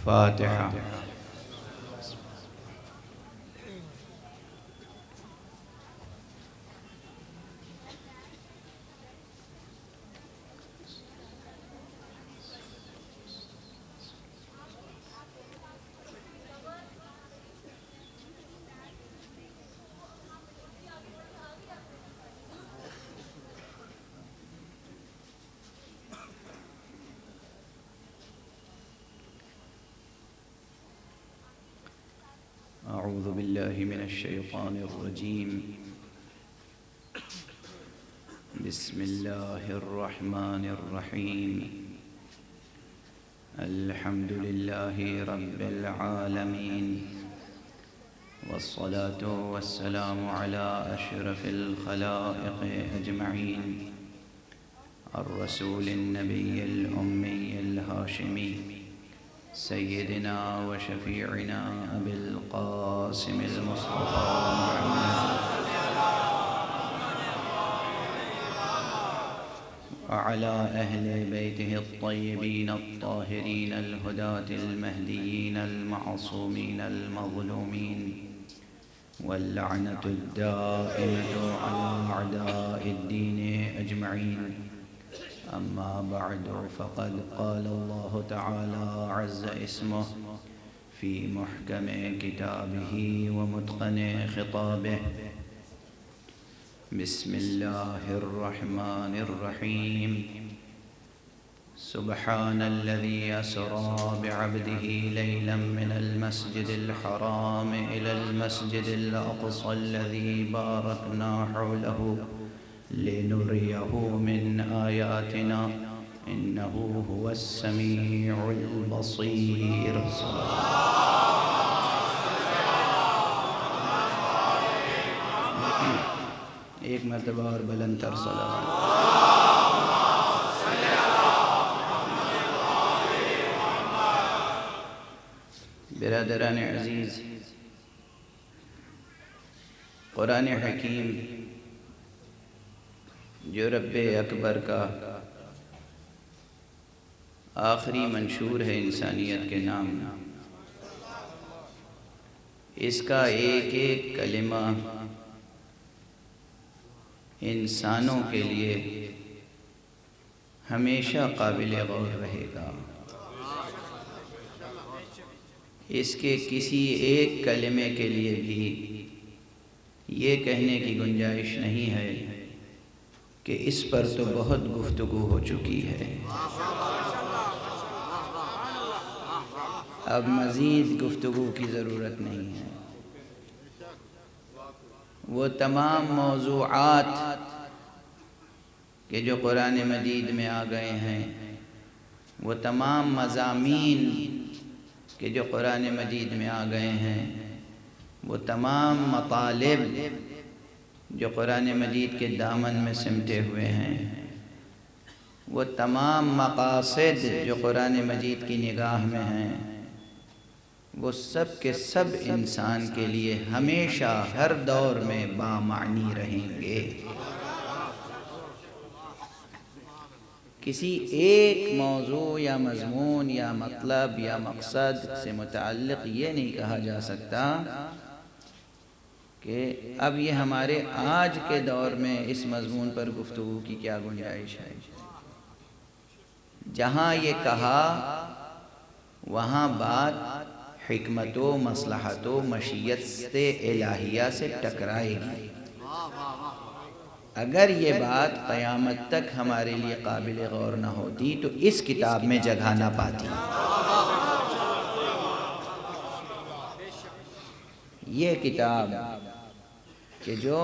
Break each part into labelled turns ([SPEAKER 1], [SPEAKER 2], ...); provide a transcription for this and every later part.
[SPEAKER 1] فاتحہ۔ أعوذ بالله من الشيطان الرجيم. بسم الله الرحمن الرحيم. الحمد لله رب العالمين، والصلاة والسلام على أشرف الخلائق أجمعين، الرسول النبي الأمي الهاشمي، سيدنا وشفيعنا أبي القاسم المصطفى محمد وعلى أهل بيته الطيبين الطاهرين الهداة المهديين المعصومين المظلومين، واللعنة الدائمة على أعداء الدين أجمعين. أما بعد، فقد قال الله تعالى عز اسمه في محكم كتابه ومتقن خطابه: بسم الله الرحمن الرحيم. سبحان الذي أسرى بعبده ليلا من المسجد الحرام إلى المسجد الأقصى الذي باركنا حوله لنريه من آياتنا إنه هو السميع البصير. ایک مرتبہ اور بلند تر صلوات. برادران عزیز، قرآن حکیم جو رب اکبر کا آخری منشور ہے انسانیت کے نام، اس کا ایک ایک کلمہ انسانوں کے لیے ہمیشہ قابل غور رہے گا. اس کے کسی ایک کلمے کے لیے بھی یہ کہنے کی گنجائش نہیں ہے کہ اس پر تو بہت گفتگو ہو چکی ہے، اب مزید گفتگو کی ضرورت نہیں ہے. وہ تمام موضوعات کہ جو قرآن مجید میں آ گئے ہیں، وہ تمام مضامین کہ جو قرآن مجید میں آ گئے ہیں، وہ تمام مطالب جو قرآن مجید کے دامن میں سمٹے ہوئے ہیں، وہ تمام مقاصد جو قرآن مجید کی نگاہ میں ہیں، وہ سب کے سب انسان کے لیے ہمیشہ ہر دور میں بامعنی رہیں گے. کسی ایک موضوع یا مضمون یا مطلب یا مقصد سے متعلق یہ نہیں کہا جا سکتا کہ اب یہ ہمارے آج کے دور میں اس مضمون پر گفتگو کی کیا گنجائش ہے. جہاں یہ کہا وہاں بات حکمت و مصلحت و مشیت الہیہ سے ٹکرائے گی. اگر یہ بات قیامت تک ہمارے لیے قابل غور نہ ہوتی تو اس کتاب میں جگہ نہ پاتی. یہ کتاب کہ جو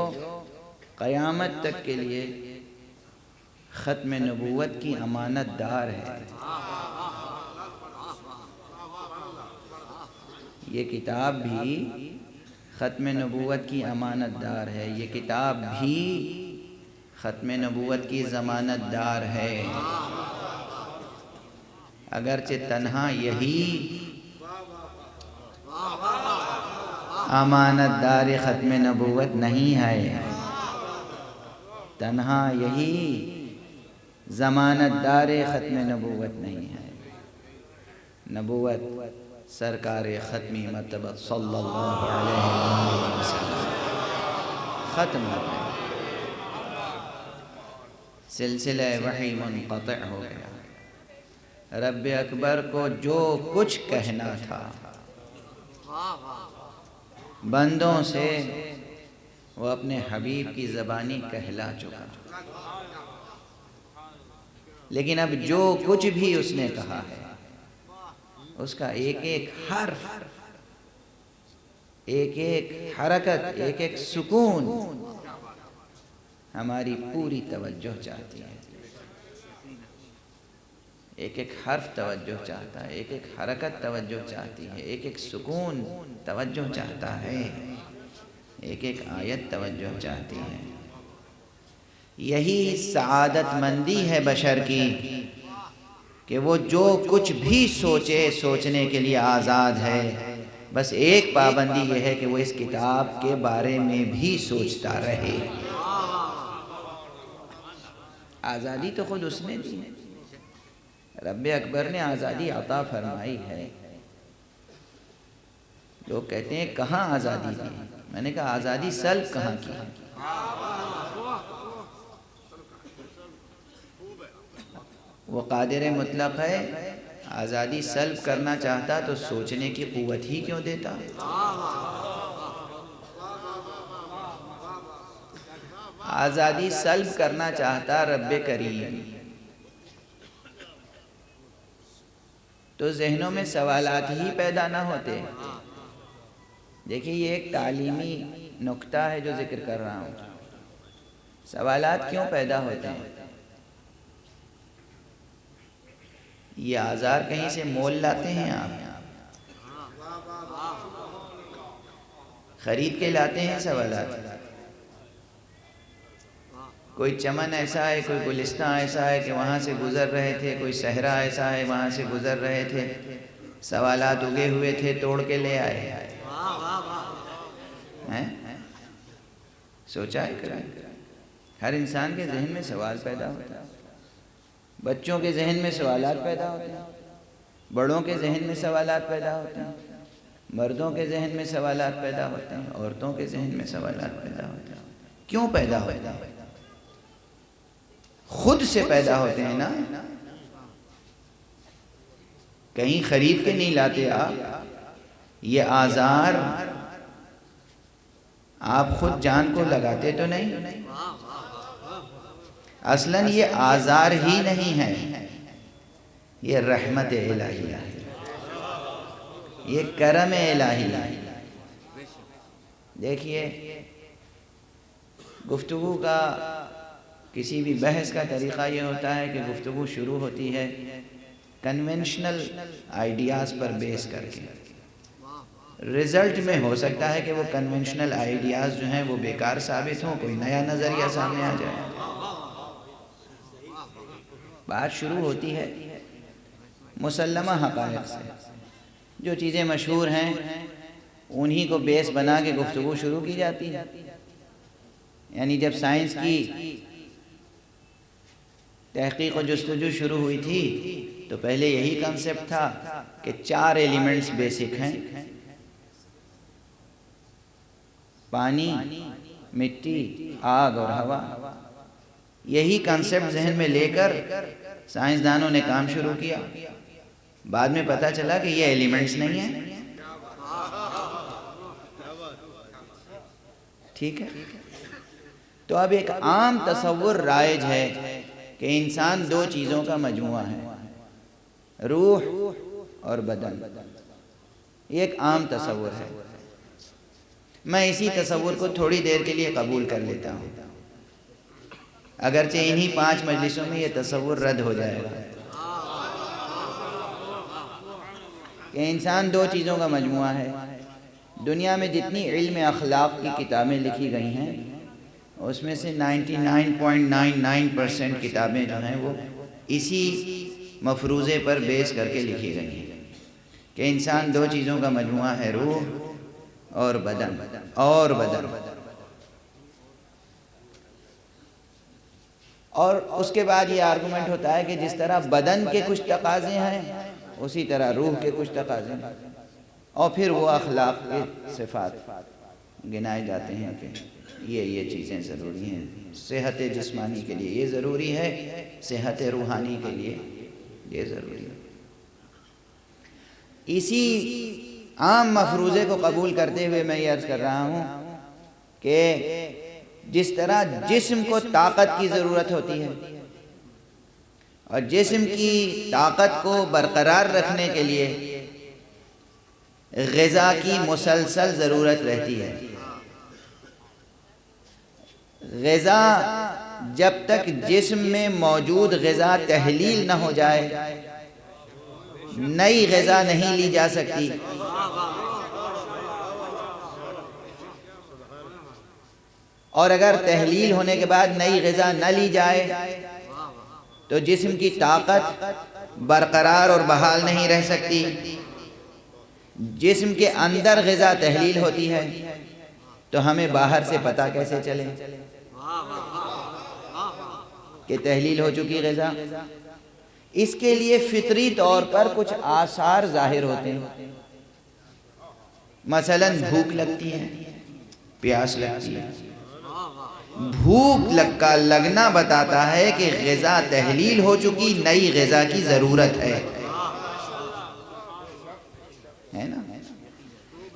[SPEAKER 1] قیامت تک کے لیے ختم نبوت کی امانت دار ہے، یہ کتاب بھی ختم نبوت کی امانت دار ہے، یہ کتاب بھی ختم نبوت کی ضمانت دار ہے. اگرچہ تنہا یہی امانت دار ختم نبوت نہیں ہے، تنہا یہی ضمانت دار ختم نبوت نہیں ہے. نبوت سرکار ختمی مرتبہ صلی اللہ علیہ وسلم ختم ہو گئے، سلسلہ وحی منقطع ہو گیا۔ رب اکبر کو جو کچھ کہنا تھا بندوں سے وہ اپنے حبیب کی زبانی کہلا چکا، لیکن اب جو کچھ بھی اس نے کہا ہے اس کا ایک ایک حرف، ایک ایک حرکت، ایک ایک سکون ہماری پوری توجہ چاہتی ہے۔ ایک ایک حرف توجہ چاہتا ہے، ایک ایک حرکت توجہ چاہتی ہے، ایک ایک سکون توجہ چاہتا ہے، ایک ایک آیت توجہ چاہتی ہے۔ یہی سعادت مندی ہے بشر کی کہ وہ جو کچھ بھی سوچے سوچنے کے لیے آزاد ہے، بس ایک پابندی یہ ہے کہ وہ اس کتاب کے بارے میں بھی سوچتا رہے۔ آزادی تو خود اس نے دی، رب اکبر نے آزادی عطا فرمائی ہے۔ لوگ کہتے ہیں کہاں آزادی دی؟ میں نے کہا آزادی سلب کہاں کی؟ وہ قادر مطلق ہے، آزادی سلب کرنا چاہتا تو سوچنے کی قوت ہی کیوں دیتا؟ آزادی سلب کرنا چاہتا رب کریم تو ذہنوں میں سوالات ہی پیدا نہ ہوتے۔ دیکھیے یہ ایک تعلیمی نکتہ ہے جو ذکر کر رہا ہوں۔ سوالات کیوں پیدا ہوتے ہیں؟ یہ آزار کہیں سے مول لاتے ہیں آپ، خرید کے لاتے ہیں سوالات۔ کوئی چمن ایسا ہے، کوئی گلستان ایسا ہے کہ وہاں سے گزر رہے تھے، کوئی صحرا ایسا ہے وہاں سے گزر رہے تھے، سوالات اگے ہوئے تھے، توڑ کے لے آئے۔ سوچا ہے کبھی؟ ہر انسان کے ذہن میں سوال پیدا ہوتا ہے، بچوں کے ذہن میں سوالات پیدا ہوتے ہیں، بڑوں کے ذہن میں سوالات پیدا ہوتے ہیں، مردوں کے ذہن میں سوالات پیدا ہوتے ہیں، عورتوں کے ذہن میں سوالات پیدا ہوتے ہیں۔ کیوں پیدا ہوتے ہیں؟ خود سے پیدا ہوتے ہیں نا، کہیں خرید کے نہیں لاتے آپ۔ یہ آزار آپ خود جان کو لگاتے تو نہیں، اصلاً یہ آزار ہی نہیں ہے، یہ رحمت الہی ہے، یہ کرم الہی ہے۔ دیکھیے گفتگو کا، کسی بھی بحث کا طریقہ یہ ہوتا ہے کہ گفتگو شروع ہوتی ہے کنونشنل آئیڈیاز پر بیس کر کے۔ رزلٹ میں ہو سکتا ہے کہ وہ کنونشنل آئیڈیاز جو ہیں وہ بیکار ثابت ہوں، کوئی نیا نظریہ سامنے آ جائے۔ بات شروع ہوتی ہے مسلمہ حقائق سے، جو چیزیں مشہور ہیں انہی کو بیس بنا کے گفتگو شروع کی جاتی ہے۔ یعنی جب سائنس کی تحقیق و جستجو شروع ہوئی تھی تو پہلے یہی کنسیپٹ تھا کہ 4 ایلیمنٹس بیسک ہیں، پانی، مٹی، آگ اور ہوا۔ یہی کنسیپٹ ذہن میں لے کر سائنسدانوں نے کام شروع کیا۔ بعد میں پتہ چلا کہ یہ ایلیمنٹس نہیں ہیں۔ ٹھیک ہے، تو اب ایک عام تصور رائج ہے کہ انسان 2 چیزوں کا مجموعہ ہے، روح اور بدن۔ یہ ایک عام تصور ہے، میں اسی تصور کو تھوڑی دیر کے لیے قبول کر لیتا ہوں، اگرچہ انہی 5 مجلسوں میں یہ تصور رد ہو جائے گا کہ انسان 2 چیزوں کا مجموعہ ہے۔ دنیا میں جتنی علم اخلاق کی کتابیں لکھی گئی ہیں اس میں سے 99.99% کتابیں جو ہیں وہ اسی مفروضے پر بیس کر کے لکھی گئی ہیں کہ انسان 2 چیزوں کا مجموعہ ہے، روح اور بدن۔ اور اس کے بعد یہ آرگومنٹ ہوتا ہے کہ جس طرح بدن کے کچھ تقاضے ہیں اسی طرح روح کے کچھ تقاضے ہیں۔ اور پھر وہ اخلاق کے صفات گنائے جاتے ہیں کہ یہ چیزیں ضروری ہیں، صحت جسمانی کے لیے یہ ضروری ہے، صحت روحانی کے لیے یہ ضروری ہے۔ اسی عام مفروضے کو قبول کرتے ہوئے میں یہ عرض کر رہا ہوں کہ جس طرح جسم کو طاقت کی ضرورت ہوتی ہے اور جسم کی طاقت کو برقرار رکھنے کے لیے غذا کی مسلسل ضرورت رہتی ہے، غذا جب تک جسم میں موجود غذا تحلیل نہ ہو جائے نئی غذا نہیں لی جا سکتی۔ اور اگر تحلیل ہونے کے بعد نئی غذا نہ لی جائے تو جسم کی طاقت برقرار اور بحال نہیں رہ سکتی۔ جسم کے اندر غذا تحلیل ہوتی ہے تو ہمیں باہر سے پتہ کیسے چلے کہ تحلیل ہو چکی غذا؟ اس کے لیے فطری طور پر کچھ آثار ظاہر ہوتے ہیں، مثلا بھوک لگتی ہے، پیاس لگتی ہے۔ بھوک کا لگنا بتاتا ہے کہ غذا تحلیل ہو چکی، نئی غذا کی ضرورت ہے نا؟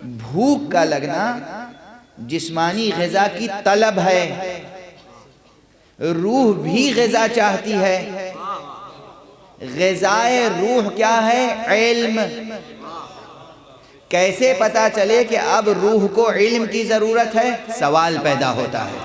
[SPEAKER 1] بھوک کا لگنا جسمانی غذا کی طلب ہے، روح بھی غذا چاہتی ہے۔ غذائے روح کیا ہے؟ علم۔ کیسے پتا چلے کہ اب روح کو علم کی ضرورت ہے؟ سوال پیدا ہوتا ہے۔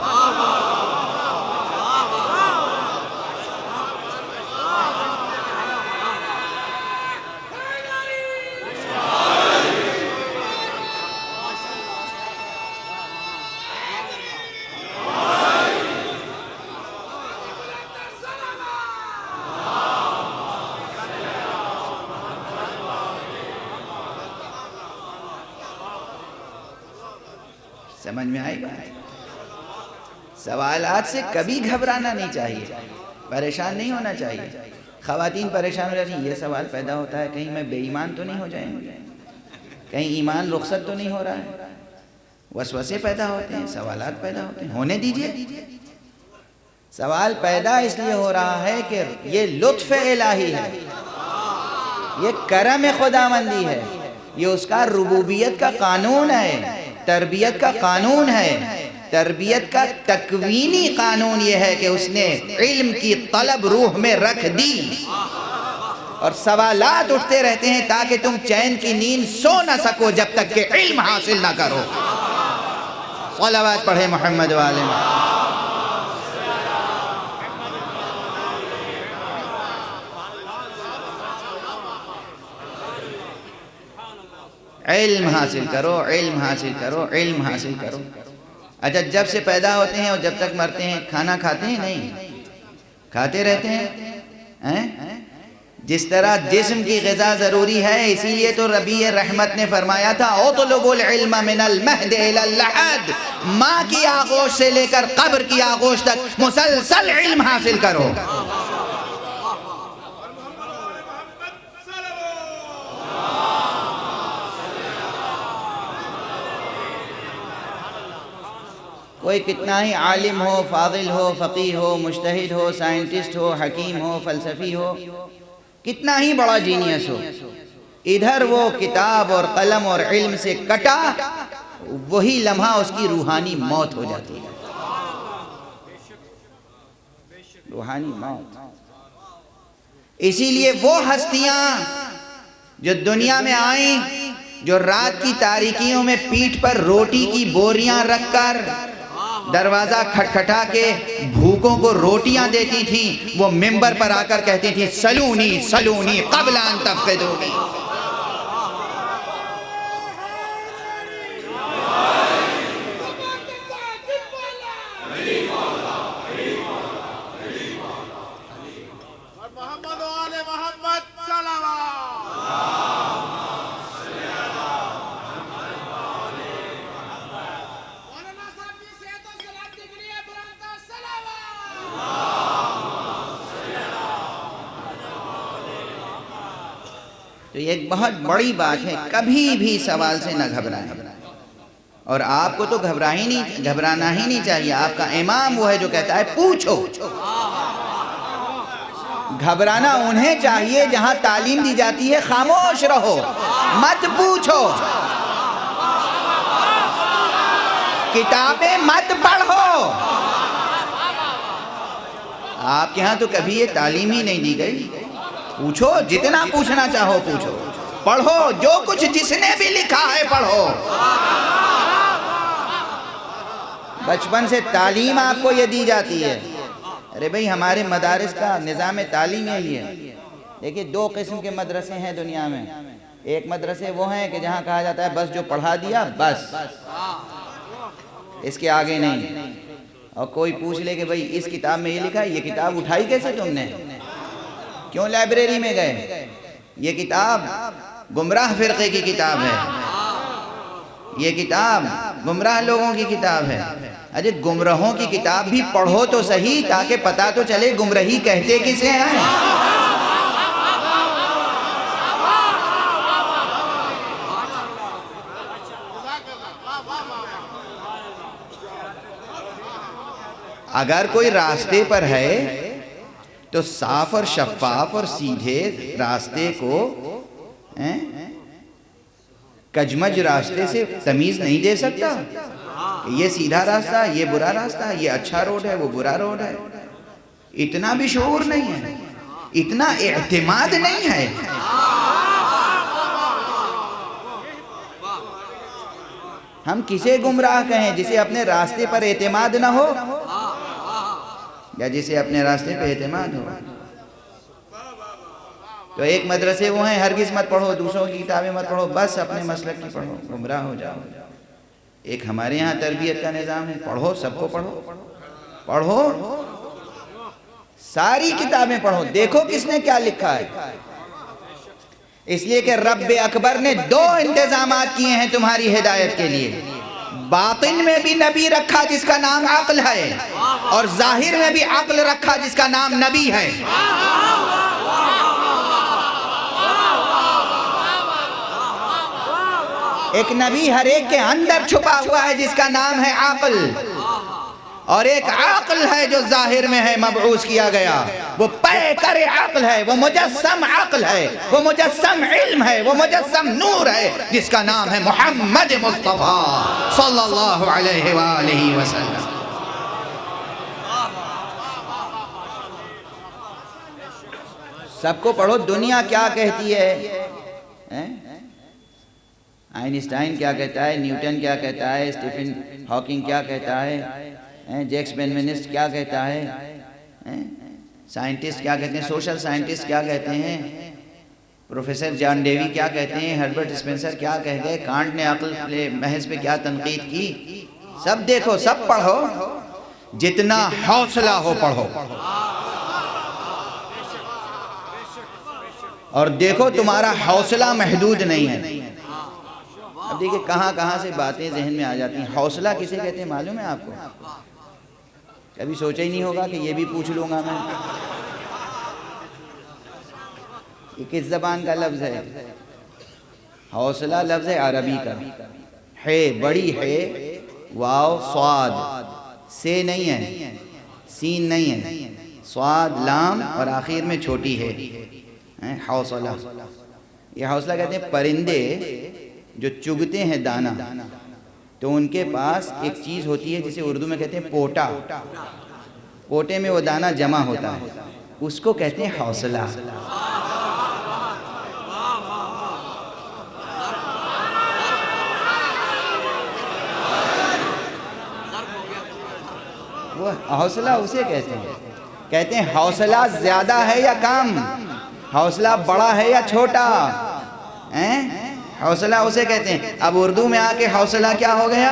[SPEAKER 1] سمجھ میں آئی بات؟ سوالات سے کبھی گھبرانا نہیں چاہیے، پریشان نہیں ہونا چاہیے۔ خواتین پریشان ہو جاتی ہیں، یہ سوال پیدا ہوتا ہے کہیں میں بے ایمان تو نہیں ہو جائیں گے، کہیں ایمان رخصت تو نہیں ہو رہا ہے۔ وسوسے پیدا ہوتے ہیں، سوالات پیدا ہوتے ہیں، ہونے دیجئے۔ سوال پیدا اس لیے ہو رہا ہے کہ یہ لطف الہی ہے، یہ کرم خداوندی ہے، یہ اس کا ربوبیت کا قانون ہے، تربیت کا قانون ہے۔ تربیت کا تکوینی قانون یہ ہے کہ اس نے علم کی طلب روح میں رکھ دی، اور سوالات اٹھتے رہتے ہیں تاکہ تم چین کی نیند سو نہ سکو جب تک کہ علم حاصل نہ کرو۔ صلوات پڑھے محمد والے میں۔ علم حاصل کرو، علم حاصل کرو، علم حاصل کرو۔ اچھا، جب سے پیدا ہوتے ہیں اور جب تک مرتے ہیں کھانا کھاتے ہیں؟ نہیں، کھاتے رہتے ہیں۔ جس طرح جسم کی غذا ضروری ہے، اسی لیے تو ربی رحمت نے فرمایا تھا اطلبوا العلم من المہد الی اللحد، ماں کی آغوش سے لے کر قبر کی آغوش تک مسلسل علم حاصل کرو۔ کوئی کتنا ہی عالم ہو، فاضل ہو، فقیہ ہو، مجتہد ہو، سائنٹسٹ ہو، حکیم ہو، فلسفی ہو، کتنا ہی بڑا جینیس ہو، ادھر وہ کتاب اور قلم اور علم سے کٹا، وہی لمحہ اس کی روحانی موت ہو جاتی ہے۔ روحانی موت۔ اسی لیے وہ ہستیاں جو دنیا میں آئیں، جو رات کی تاریکیوں میں پیٹھ پر روٹی کی بوریاں رکھ کر دروازہ کھٹکھٹا کے بھوکوں کو روٹیاں دیتی تھیں، وہ منبر پر آ کر کہتی تھیں سلونی سلونی قبل ان تفقدونی۔ تو یہ ایک بہت بڑی بات ہے، کبھی بھی سوال سے نہ گھبرائیں، اور آپ کو تو گھبرانا ہی نہیں چاہیے۔ آپ کا امام وہ ہے جو کہتا ہے پوچھو۔ گھبرانا انہیں چاہیے جہاں تعلیم دی جاتی ہے خاموش رہو، مت پوچھو، کتابیں مت پڑھو۔ آپ کے ہاں تو کبھی یہ تعلیم ہی نہیں دی گئی۔ پوچھو، جتنا پوچھنا چاہو پوچھو، پڑھو، جو کچھ جس نے بھی لکھا ہے پڑھو۔ بچپن سے تعلیم آپ کو یہ دی جاتی ہے۔ ارے بھئی ہمارے مدارس کا نظام تعلیم یہی ہے۔ دیکھیے 2 قسم کے مدرسے ہیں دنیا میں۔ ایک مدرسے وہ ہیں کہ جہاں کہا جاتا ہے بس جو پڑھا دیا بس، اس کے آگے نہیں۔ اور کوئی پوچھ لے کہ بھئی اس کتاب میں یہ لکھا ہے، یہ کتاب اٹھائی کیسے تم نے؟ کیوں لائبریری میں گئے؟ یہ کتاب گمراہ فرقے کی کتاب ہے، یہ کتاب گمراہ لوگوں کی کتاب ہے۔ اجے گمراہوں کی کتاب بھی پڑھو تو صحیح، تاکہ پتہ تو چلے گمراہی کہتے کسے ہیں۔ اگر کوئی راستے پر ہے تو صاف اور شفاف اور سیدھے راستے کو کجمج راستے سے تمیز نہیں دے سکتا کہ یہ سیدھا راستہ، یہ برا راستہ، یہ اچھا روڈ ہے، وہ برا روڈ ہے۔ اتنا بھی شعور نہیں ہے، اتنا اعتماد نہیں ہے۔ ہم کسے گمراہ کہیں؟ جسے اپنے راستے پر اعتماد نہ ہو یا جسے اپنے راستے پہ اعتماد ہو۔ تو ایک مدرسے وہ ہیں ہرگز مت پڑھو، دوسروں کی کتابیں مت پڑھو، بس اپنے مسلک کی پڑھو، گمراہ ہو جاؤ۔ ایک ہمارے یہاں تربیت کا نظام ہے، پڑھو، سب کو پڑھو، پڑھو، ساری کتابیں پڑھو، دیکھو کس نے کیا لکھا ہے۔ اس لیے کہ رب اکبر نے 2 انتظامات کیے ہیں تمہاری ہدایت کے لیے۔ باطن میں بھی نبی رکھا جس کا نام عقل ہے، اور ظاہر میں بھی عقل رکھا جس کا نام نبی ہے۔ ایک نبی ہر ایک کے اندر چھپا ہوا ہے جس کا نام ہے عقل، اور ایک عقل ہے جو ظاہر میں ہے، مبعوث کیا گیا۔ وہ پیکر عقل ہے، وہ مجسم عقل ہے، وہ مجسم علم ہے، وہ مجسم نور ہے جس کا نام ہے محمد مصطفیٰ صلی اللہ علیہ وآلہ وسلم۔ سب کو پڑھو، دنیا کیا کہتی ہے، آئنسٹائن کیا کہتا ہے، نیوٹن کیا کہتا ہے، اسٹیفن ہاکنگ کیا کہتا ہے، جیکس بینمنسٹ کیا کہتا ہے، سائنٹسٹ کیا کہتے ہیں، سوشل سائنٹسٹ کیا کہتے ہیں، پروفیسر جان ڈیوی کیا کہتے ہیں، ہربرٹ اسپینسر کیا کہہ گئے، کانٹ نے عقل محض پہ کیا تنقید کی۔ سب دیکھو، سب پڑھو، جتنا حوصلہ ہو پڑھو، اور دیکھو تمہارا حوصلہ محدود نہیں ہے۔ اب دیکھیں کہاں کہاں سے باتیں ذہن میں آ جاتی ہیں۔ حوصلہ کسے کہتے ہیں معلوم ہے آپ کو؟ کبھی سوچا ہی نہیں ہوگا کہ یہ بھی پوچھ لوں گا میں۔ یہ کس زبان کا لفظ ہے؟ حوصلہ لفظ ہے عربی کا، ہے بڑی ہے، واو صاد، سے نہیں ہے، سین نہیں ہے، صاد لام اور آخر میں چھوٹی ہے، حوصلہ۔ یہ حوصلہ کہتے ہیں پرندے جو چگتے ہیں دانا، تو ان کے پاس ایک چیز ہوتی ہے جسے اردو میں کہتے ہیں پوٹا، پوٹے میں وہ دانا جمع ہوتا ہے، اس کو کہتے ہیں حوصلہ۔ وہ حوصلہ اسے کہتے ہیں حوصلہ زیادہ ہے یا کم، حوصلہ بڑا ہے یا چھوٹا، حوصلہ اسے کہتے ہیں۔ اب اردو میں آ کے حوصلہ کیا ہو گیا؟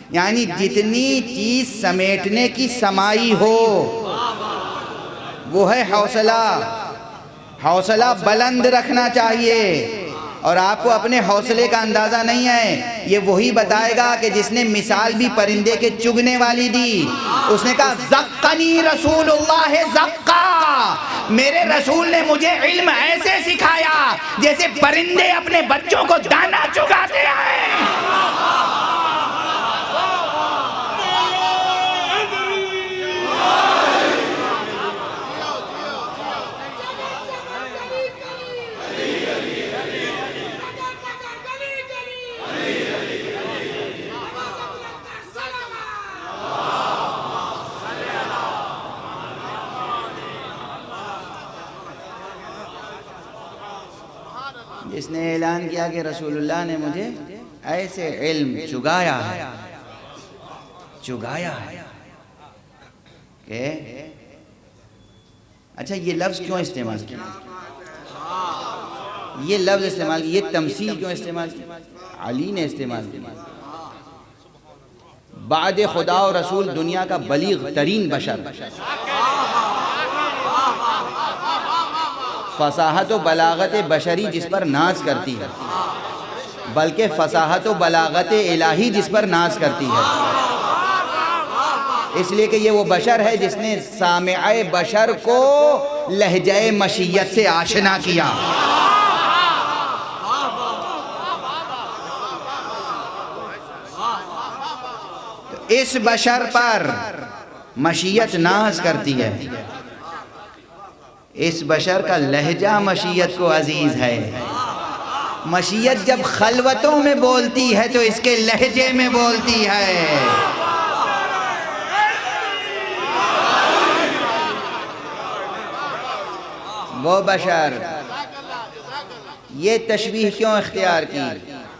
[SPEAKER 1] یعنی جتنی چیز سمیٹنے کی سمائی ہو وہ ہے حوصلہ۔ حوصلہ بلند رکھنا چاہیے، اور آپ کو اپنے حوصلے کا اندازہ نہیں ہے. یہ وہی بتائے گا کہ جس نے مثال بھی پرندے کے چگنے والی دی. اس نے کہا زقنی رسول اللہ زقا، میرے رسول نے مجھے علم ایسے سکھایا جیسے پرندے اپنے بچوں کو دانا چگاتے ہیں. جس نے اعلان کیا کہ رسول اللہ نے مجھے ایسے علم چگایا ہے کہ اچھا یہ لفظ کیوں استعمال کیا، یہ لفظ استعمال کیا، یہ تمثیل کیوں استعمال کی؟ علی نے استعمال کیا. بعد خدا و رسول دنیا کا بلیغ ترین بشر، فصاحت و بلاغت بشری جس پر ناز کرتی ہے، بلکہ فصاحت و بلاغت الہی جس پر ناز کرتی ہے. اس لیے کہ یہ وہ بشر ہے جس نے سامع بشر کو لہجہ مشیت سے آشنا کیا. اس بشر پر مشیت ناز کرتی ہے. اس بشر کا لہجہ مشیت کو عزیز ہے. مشیت جب خلوتوں میں بولتی ہے تو اس کے لہجے میں بولتی ہے. وہ بشر. یہ تشبیہ کیوں اختیار کی؟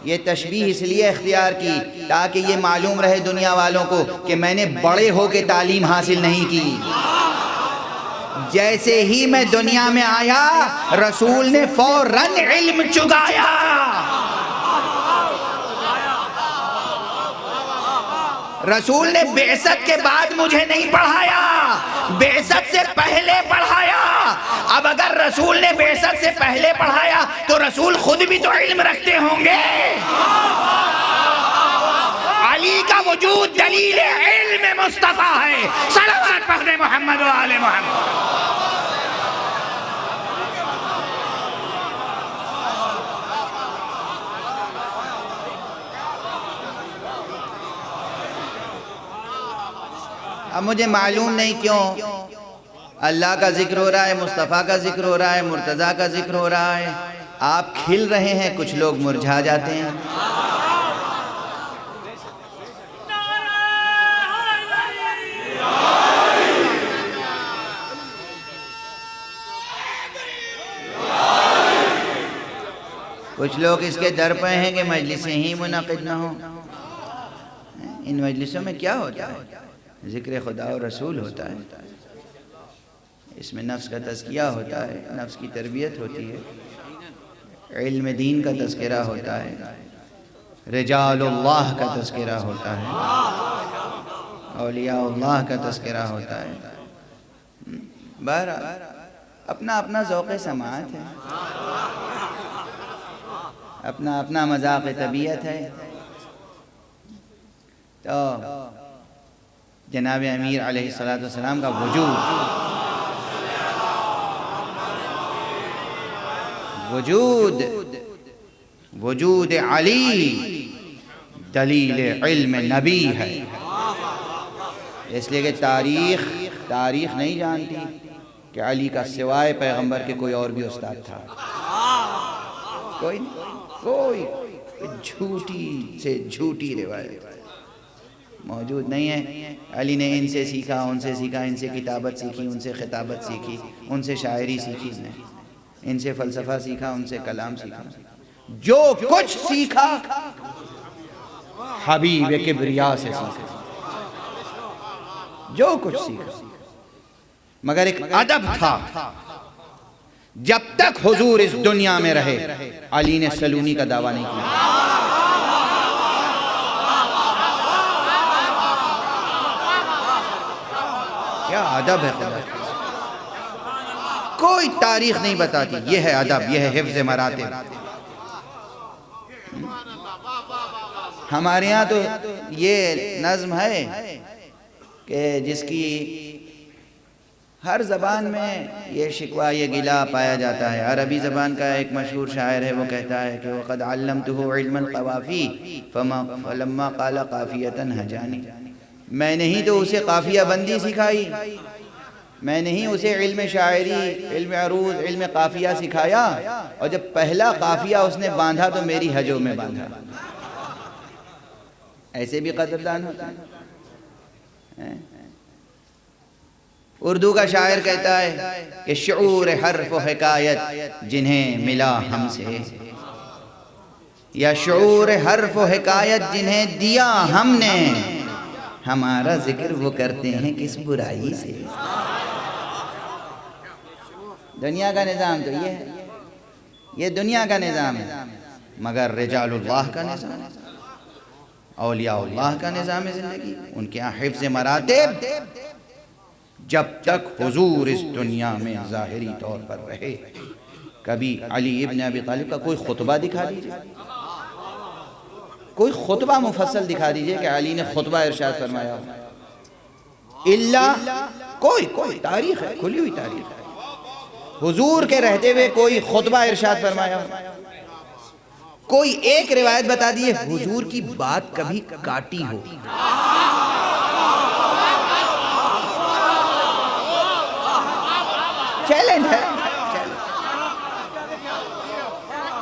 [SPEAKER 1] یہ تشبیہ اس لیے اختیار کی تاکہ یہ معلوم رہے دنیا والوں کو کہ میں نے بڑے ہو کے تعلیم حاصل نہیں کی. جیسے ہی میں دنیا میں آیا رسول نے فوراً علم چگایا. رسول نے بعثت کے بعد مجھے نہیں پڑھایا، بعثت سے پہلے پڑھایا. اب اگر رسول نے بعثت سے پہلے پڑھایا تو رسول خود بھی تو علم رکھتے ہوں گے. علی کا وجود دلیل علم مصطفیٰ ہے. صلوات پڑھنے محمد و آل محمد. اب مجھے معلوم نہیں کیوں اللہ کا ذکر ہو رہا ہے، مصطفیٰ کا ذکر ہو رہا ہے، مرتضیٰ کا ذکر ہو رہا ہے، آپ کھل رہے ہیں، کچھ لوگ مرجھا جاتے ہیں. کچھ لوگ اس کے در پہ ہیں کہ مجلسیں ہی منعقد نہ ہوں. ان مجلسوں میں کیا ہوتا ہے؟ ذکر خدا و رسول ہوتا ہے. اس میں نفس کا تزکیہ ہوتا ہے، نفس کی تربیت ہوتی ہے، علم دین کا تذکرہ ہوتا ہے، رجال اللہ کا تذکرہ ہوتا ہے، اولیاء اللہ کا تذکرہ ہوتا ہے. بہرحال اپنا اپنا ذوق سماعت ہے، اپنا اپنا مذاق طبیعت ہے. تو جناب امیر علیہ السلام کا وجود علی دلیل علم نبی ہے. اس لیے کہ تاریخ نہیں جانتی کہ علی کا سوائے پیغمبر کے کوئی اور بھی استاد تھا. کوئی جھوٹی سے جھوٹی روایت موجود نہیں ہے. علی نے ان سے سیکھا، ان سے سیکھا، ان سے کتابت سیکھی، ان سے خطابت سیکھی، ان سے شاعری سیکھی، ان سے فلسفہ سیکھا، ان سے کلام سیکھا. جو کچھ سیکھا حبیب کبریا سے سیکھا، جو کچھ سیکھا. مگر ایک ادب تھا. جب تک حضور اس دنیا میں رہے علی نے سلونی کا دعویٰ نہیں کیا. کیا ادب ہے خدا کا. کوئی تاریخ نہیں بتاتی. یہ ہے ادب، یہ ہے حفظ مراتب. ہمارے ہاں تو یہ نظم ہے کہ جس کی ہر زبان میں یہ شکوہ یہ گلا پایا جاتا ہے. عربی زبان کا ایک مشہور شاعر ہے، وہ کہتا ہے کہ وَقَدْ عَلَّمْتُهُ عِلْمَ الْقَوَافِي فَلَمَّا قَالَ قَافِيَةً هَجَانِ. میں نے ہی تو اسے قافیہ بندی سکھائی، میں نے ہی اسے علم شاعری، علم عروض، علم قافیہ سکھایا، اور جب پہلا قافیہ اس نے باندھا تو میری حجوں میں باندھا. ایسے بھی قدردان ہوتا ہے. اردو کا شاعر کہتا ہے کہ شعور حرف و حکایت جنہیں ملا ہم سے، یا شعور حرف و حکایت جنہیں دیا ہم نے، ہمارا ذکر وہ کرتے ہیں کس برائی سے. دنیا کا نظام تو یہ ہے، یہ دنیا کا نظام ہے، مگر رجال اللہ کا نظام، اولیاء اللہ کا نظام زندگی، ان کے یہاں حفظ مراتب. جب تک حضور اس دنیا میں ظاہری طور پر رہے، کبھی علی ابن ابی طالب کا کوئی خطبہ دکھا دیجئے، کوئی خطبہ مفصل دکھا دیجئے کہ علی نے خطبہ ارشاد فرمایا ہو. کوئی تاریخ ہے، کھلی ہوئی تاریخ ہے، حضور کے رہتے ہوئے کوئی خطبہ ارشاد فرمایا ہو. کوئی ایک روایت بتا دیئے حضور کی بات کبھی کاٹی ہو. چیلنج ہے،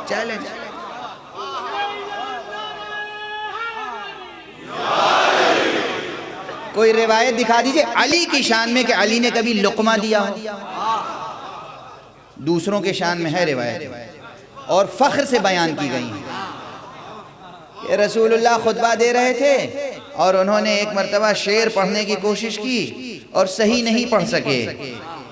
[SPEAKER 1] چیلنج. کوئی روایت دکھا دیجئے علی کی شان میں کہ علی نے کبھی لقمہ دیا ہو. دوسروں کے شان میں ہے روایت، اور فخر سے بیان کی گئی ہیں کہ رسول اللہ خطبہ دے رہے تھے اور انہوں نے ایک مرتبہ شعر پڑھنے کی کوشش کی اور صحیح نہیں پڑھ سکے،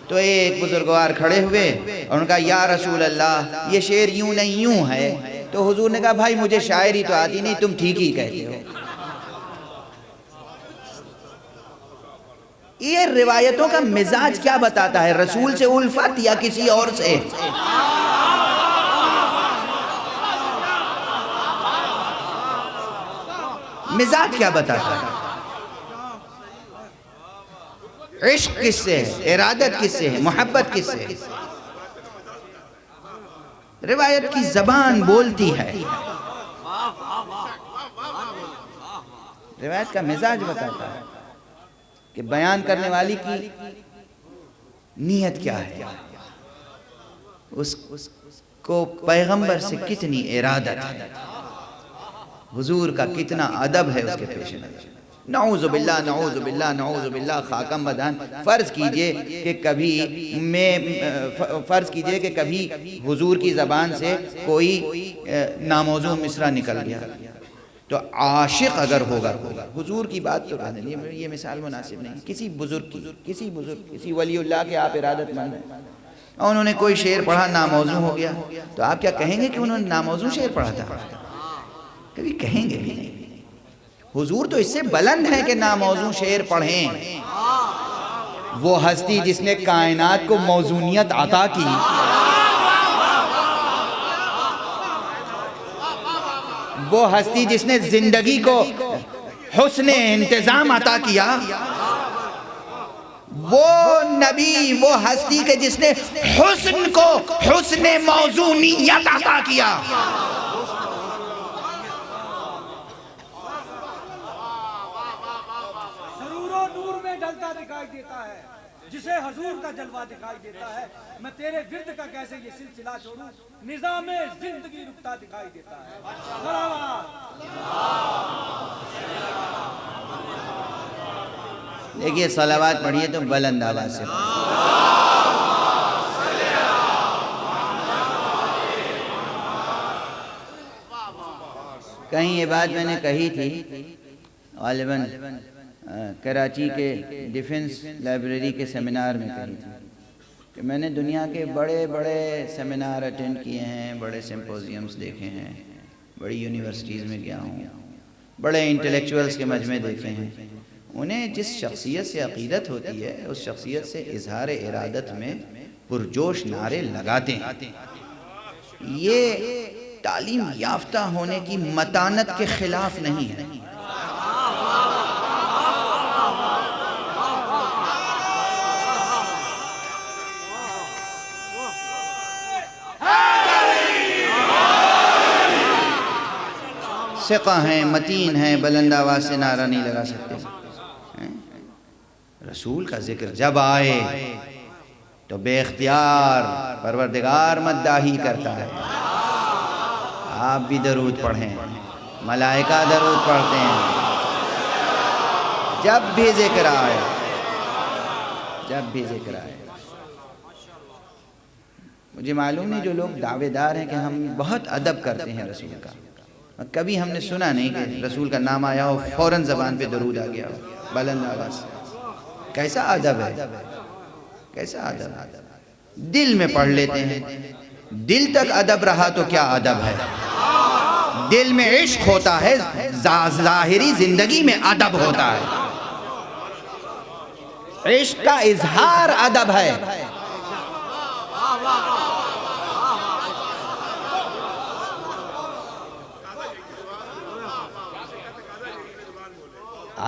[SPEAKER 1] تو ایک بزرگوار کھڑے ہوئے اور ان کا یا رسول اللہ یہ شعر یوں نہیں یوں ہے. تو حضور نے کہا بھائی مجھے شاعری تو آتی نہیں، تم ٹھیک ہی کہتے ہو. یہ روایتوں کا مزاج کیا بتاتا ہے؟ رسول سے الفت یا کسی اور سے؟ مزاج کیا بتاتا ہے؟ عشق کس سے ہے؟ ارادت کس سے ہے؟ محبت کس سے ہے؟ روایت کی زبان بولتی ہے، روایت کا مزاج بتاتا ہے کہ بیان کرنے والی کی نیت کیا ہے، اس کو پیغمبر سے کتنی ارادت ہے، حضور کا کتنا ادب ہے اس کے پیش نظر. نعوذ باللہ نعوذ باللہ نعوذ باللہ. خاکم بدان فرض کیجئے کہ کبھی حضور کی زبان سے کوئی ناموزوں مصرع نکل گیا، تو عاشق اگر ہوگا حضور کی بات تو کہنے یہ مثال مناسب نہیں، کسی بزرگ کسی ولی اللہ کے آپ ارادت مند ہیں اور انہوں نے کوئی شعر پڑھا ناموزوں ہو گیا، تو آپ کیا کہیں گے کہ انہوں نے ناموزوں شعر پڑھا تھا؟ کبھی کہیں گے بھی نہیں. حضور تو اس سے بلند ہے کہ ناموزوں شعر پڑھیں. وہ ہستی جس نے کائنات کو موزونیت عطا کی، وہ ہستی جس نے زندگی کو حسن انتظام عطا کیا، وہ نبی، وہ ہستی کے جس نے حسن کو حسن موزونیت عطا کیا.
[SPEAKER 2] دکھائی دیتا ہے جسے حضور کا جلوہ دکھائی دیتا ہے. میں تیرے ورد کا کیسے یہ سلسلہ چھوڑوں، نظام زندگی رکتا دکھائی دیتا ہے.
[SPEAKER 1] دیکھیے صلوات پڑھیے تو بلند آواز سے کہیں یہ بات میں نے کہی تھی، غالباً کراچی کے ڈیفنس لائبریری کے سیمینار میں کہی تھی کہ میں نے دنیا کے بڑے بڑے سیمینار اٹینڈ کیے ہیں، بڑے سمپوزیمز دیکھے ہیں، بڑی یونیورسٹیز میں گیا ہوں، بڑے انٹلیکچوئلز کے مجمع دیکھے ہیں. انہیں جس شخصیت سے عقیدت ہوتی ہے اس شخصیت سے اظہار ارادت میں پرجوش نعرے لگاتے ہیں. یہ تعلیم یافتہ ہونے کی متانت کے خلاف نہیں ہے. ثقہ ہیں، متین ہیں، بلند آواز سے نعرہ نہیں لگا سکتے. رسول کا ذکر جب آئے تو بے اختیار پروردگار مداحی کرتا ہے. آپ بھی درود پڑھیں، ملائکہ درود پڑھتے ہیں جب بھی ذکر آئے، جب بھی ذکر آئے. مجھے معلوم نہیں جو لوگ دعوے دار ہیں کہ ہم بہت ادب کرتے ہیں رسول کا، کبھی ہم نے سنا نہیں کہ رسول کا نام آیا ہو فوراً زبان پہ درود آ گیا ہو بلند آواز سے. کیسا ادب ہے، کیسا ادب ہے. دل میں پڑھ لیتے ہیں. دل تک ادب رہا تو کیا ادب ہے. دل میں عشق ہوتا ہے، ظاہری زندگی میں ادب ہوتا ہے. عشق کا اظہار ادب ہے.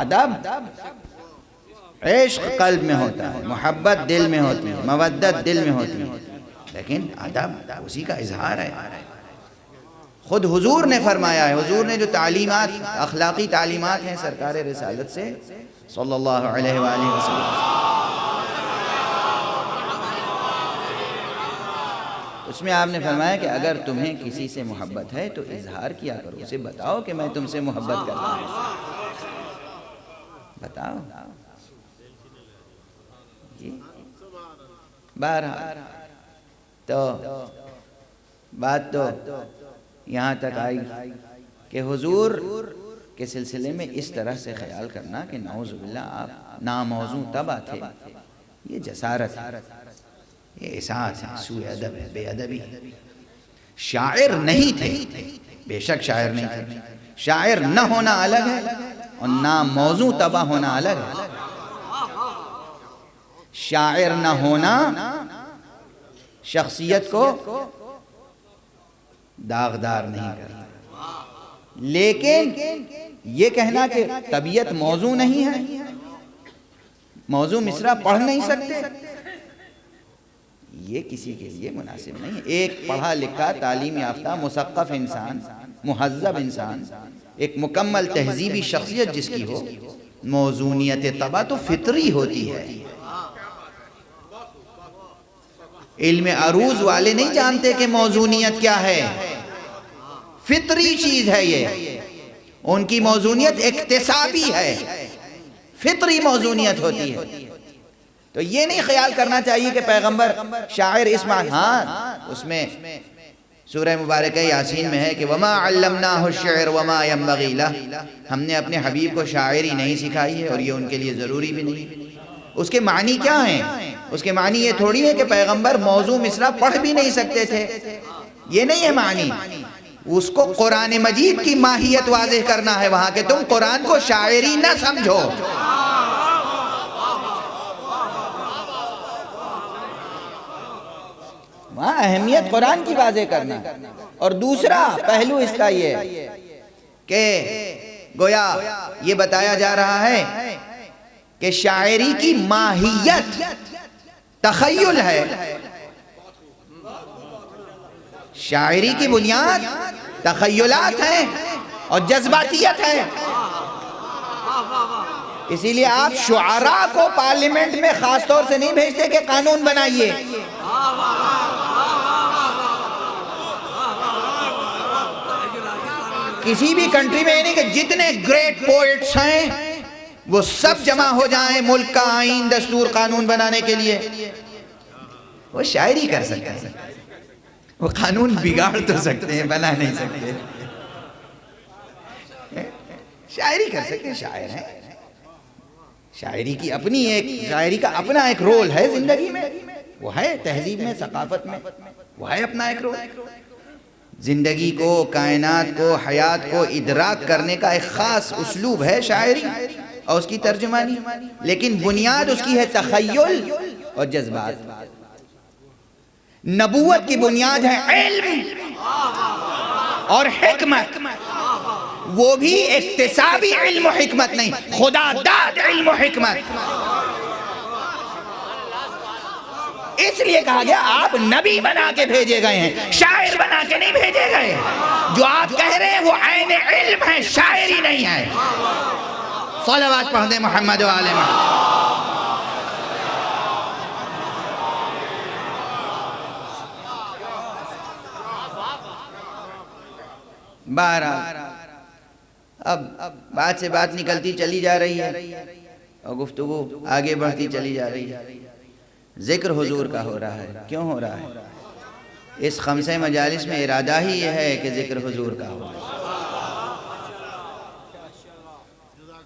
[SPEAKER 1] ادب عشق قلب میں ہوتا ہے، محبت دل میں ہوتی ہے، مودت دل میں ہوتی ہے، لیکن ادب اسی کا اظہار ہے. خود حضور نے فرمایا ہے، حضور نے جو تعلیمات، اخلاقی تعلیمات ہیں سرکار رسالت سے صلی اللہ علیہ وآلہ وسلم، اس میں آپ نے فرمایا کہ اگر تمہیں کسی سے محبت ہے تو اظہار کیا کرو، اسے بتاؤ کہ میں تم سے محبت کرتا ہوں. بتاؤ. بہرحال تو بات تو یہاں تک آئی کہ حضور کے سلسلے میں اس طرح سے خیال کرنا کہ نعوذ باللہ آپ ناموزوں طبع تھے، یہ جسارت ہے، یہ احساس ہے، سوء ادب ہے، بے ادبی ہے. شاعر نہیں تھے، بے شک شاعر نہیں تھے. شاعر نہ ہونا الگ ہے اور ناموزوں طبع ہونا الگ ہے. شاعر نہ ہونا شخصیت کو داغدار نہیں کرتا، لیکن یہ کہنا کہ طبیعت موضوع نہیں ہے، موضوع مصرع پڑھ نہیں سکتے، یہ کسی کے لیے مناسب نہیں ہے. ایک پڑھا لکھا تعلیم یافتہ مثقف انسان، مہذب انسان، ایک مکمل تہذیبی شخصیت جس کی ہو، موزونیت طبع تو فطری ہوتی ہے. علم عروض والے نہیں جانتے کہ موزونیت کیا ہے، فطری چیز ہے یہ. ان کی موزونیت اکتسابی ہے، فطری موزونیت ہوتی ہے. تو یہ نہیں خیال کرنا چاہیے کہ پیغمبر شاعر اسماعیل، ہاں اس میں سورہ مبارکہ یاسین میں ہے کہ وَمَا عَلَّمْنَاهُ الشِّعْرَ وَمَا يَنبَغِي لَهُ، ہم نے اپنے حبیب کو شاعری نہیں سکھائی ہے اور یہ ان کے لیے ضروری بھی نہیں. اس کے معنی کیا ہیں؟ اس کے معنی یہ تھوڑی ہے کہ پیغمبر موضوع مصرع پڑھ بھی نہیں سکتے تھے، یہ نہیں ہے معنی. اس کو قرآن مجید کی ماہیت واضح کرنا ہے وہاں کہ تم قرآن کو شاعری نہ سمجھو. وہاں اہمیت قرآن کی واضح کرنا. اور دوسرا پہلو اس کا یہ کہ گویا یہ بتایا جا رہا ہے کہ شاعری کی ماہیت تخیل ہے. شاعری کی بنیاد تخیلات ہیں اور جذباتیت ہے. اسی لیے آپ شعراء کو پارلیمنٹ میں خاص طور سے نہیں بھیجتے کہ قانون بنائیے. کسی بھی کنٹری میں نہیں کہ جتنے گریٹ پوئٹس ہیں وہ سب جمع ہو جائیں ملک کا آئین، دستور، قانون بنانے کے لیے. وہ شاعری کر سکتے ہیں، وہ قانون بگاڑ تو سکتے ہیں، بنا نہیں سکتے. شاعری کر سکتے ہیں، شاعر ہیں. شاعری کی اپنی شاعری کا اپنا ایک رول ہے زندگی میں، وہ ہے تہذیب میں، ثقافت میں، وہ ہے اپنا ایک رول. زندگی کو، کائنات کو، حیات کو ادراک کرنے کا ایک خاص اسلوب ہے شاعری اور اس کی ترجمانی، لیکن بنیاد اس کی ہے تخیل اور جذبات. نبوت کی بنیاد ہے علم. اور حکمت، وہ بھی اکتسابی علم و حکمت نہیں، خدا داد علم و حکمت۔ اس لیے کہا گیا آپ نبی بنا کے بھیجے گئے ہیں، شاعر بنا کے نہیں بھیجے گئے۔ جو آپ کہہ رہے ہیں وہ عین علم ہے، شاعری نہیں ہے۔ صلوات پڑھ دیں محمد و آل محمد۔ بہرحال اب بات سے بات نکلتی چلی جا رہی ہے اور گفتگو آگے بڑھتی چلی جا رہی ہے۔ ذکر حضور کا ہو رہا ہے، کیوں ہو رہا ہے؟ اس خمسہ مجالس میں ارادہ ہی یہ ہے کہ ذکر حضور کا ہو۔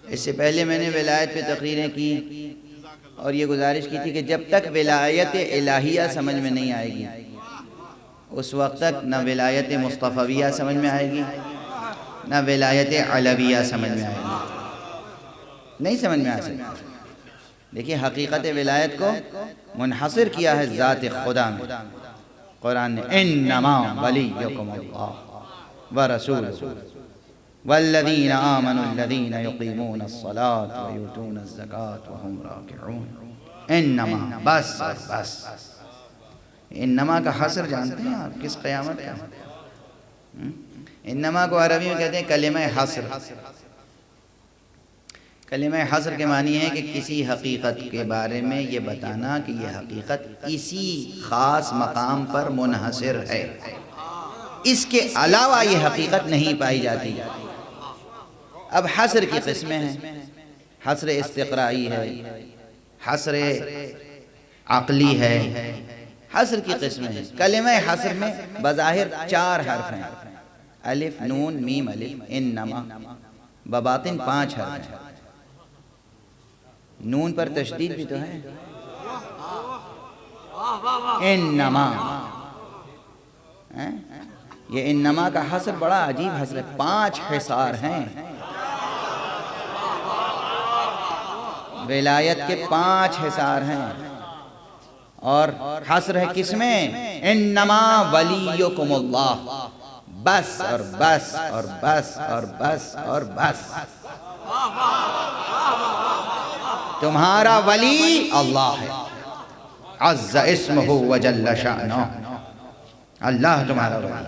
[SPEAKER 1] اس سے پہلے میں نے ولایت پہ تقریریں کی اور یہ گزارش کی تھی کہ جب تک ولایت الہیہ سمجھ میں نہیں آئے گی اس وقت تک نہ ولایت مصطفیہ سمجھ میں آئے گی نہ ولایت علویہ سمجھ میں آئے گی، نہیں سمجھ میں آ سکتی۔ دیکھیے حقیقت ولایت کو منحصر کیا ہے ذات خدا میں۔ قرآن نے انما ولیکم اللہ ورسولہ والذین آمنوا الذین یقیمون الصلاة ویؤتون الزکاة وهم راکعون۔ انما، بس بس۔ انما کا حصر جانتے ہیں آپ کس قیامت کا؟ انما کو عربی میں کہتے ہیں کلمہ حصر۔ کلمہ حصر کے معنی ہے کہ کسی حقیقت کے بارے میں یہ بتانا کہ یہ حقیقت اسی خاص مقام پر منحصر ہے، اس کے علاوہ یہ حقیقت نہیں پائی جاتی۔ اب حصر کی قسمیں ہیں، حصر استقرائی ہے، حصر عقلی ہے، حصر کی قسمیں ہیں۔ کلمہ حصر میں بظاہر 4 حرف ہیں، الف نون میم الف، انما، بباطن 5 حرف ہیں۔ نون پر تشدید بھی تو ہے، انما۔ یہ انما کا حصر بڑا عجیب حصر ہے، 5 حصار ہیں۔ ولایت کے 5 حصار ہیں اور حصر ہے کس میں؟ انما ولیکم اللہ، بس اور بس اور بس اور بس اور بس۔ تمہارا ولی اللہ ہے، عز اسمہ وجل شأنہ، اللہ تمہارا ولی۔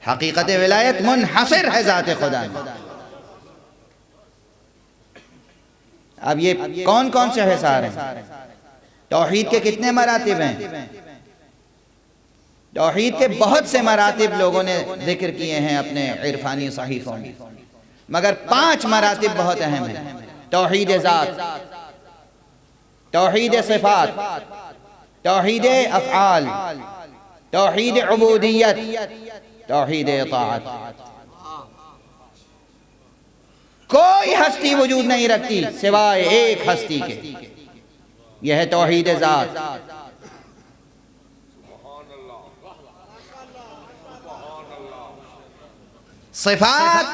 [SPEAKER 1] حقیقت ولایت منحصر ہے ذات خدا میں۔ اب یہ کون کون سے حصار ہیں؟ توحید کے کتنے مراتب ہیں؟ توحید کے بہت سے مراتب لوگوں نے ذکر کیے ہیں اپنے عرفانی صحیفوں میں، مگر 5 مراتب بہت اہم ہیں۔ توحید ذات، توحید صفات، توحید افعال، توحید عبودیت، توحید اطاعت۔ کوئی ہستی وجود نہیں رکھتی سوائے ایک ہستی کے، یہ ہے توحید ذات۔ صفات،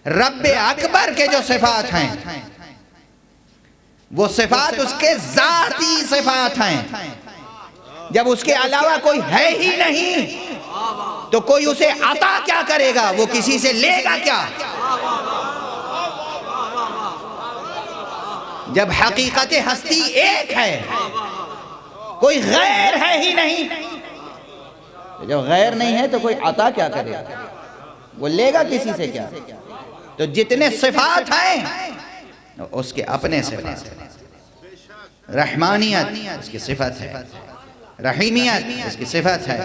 [SPEAKER 1] رب اکبر کے جو صفات ہیں وہ صفات اس کے ذاتی صفات ہیں۔ جب اس کے علاوہ کوئی ہے ہی نہیں تو کوئی اسے عطا کیا کرے گا، وہ کسی سے لے گا کیا؟ جب حقیقت ہستی ایک ہے، کوئی غیر ہے ہی نہیں، جب غیر نہیں ہے تو کوئی عطا کیا کرے گا، وہ لے گا کسی سے کیا؟ تو جتنے صفات ہیں اس کے اپنے صفات ہیں۔ رحمانیت اس کی صفت ہے، رحیمیت اس کی صفت ہے،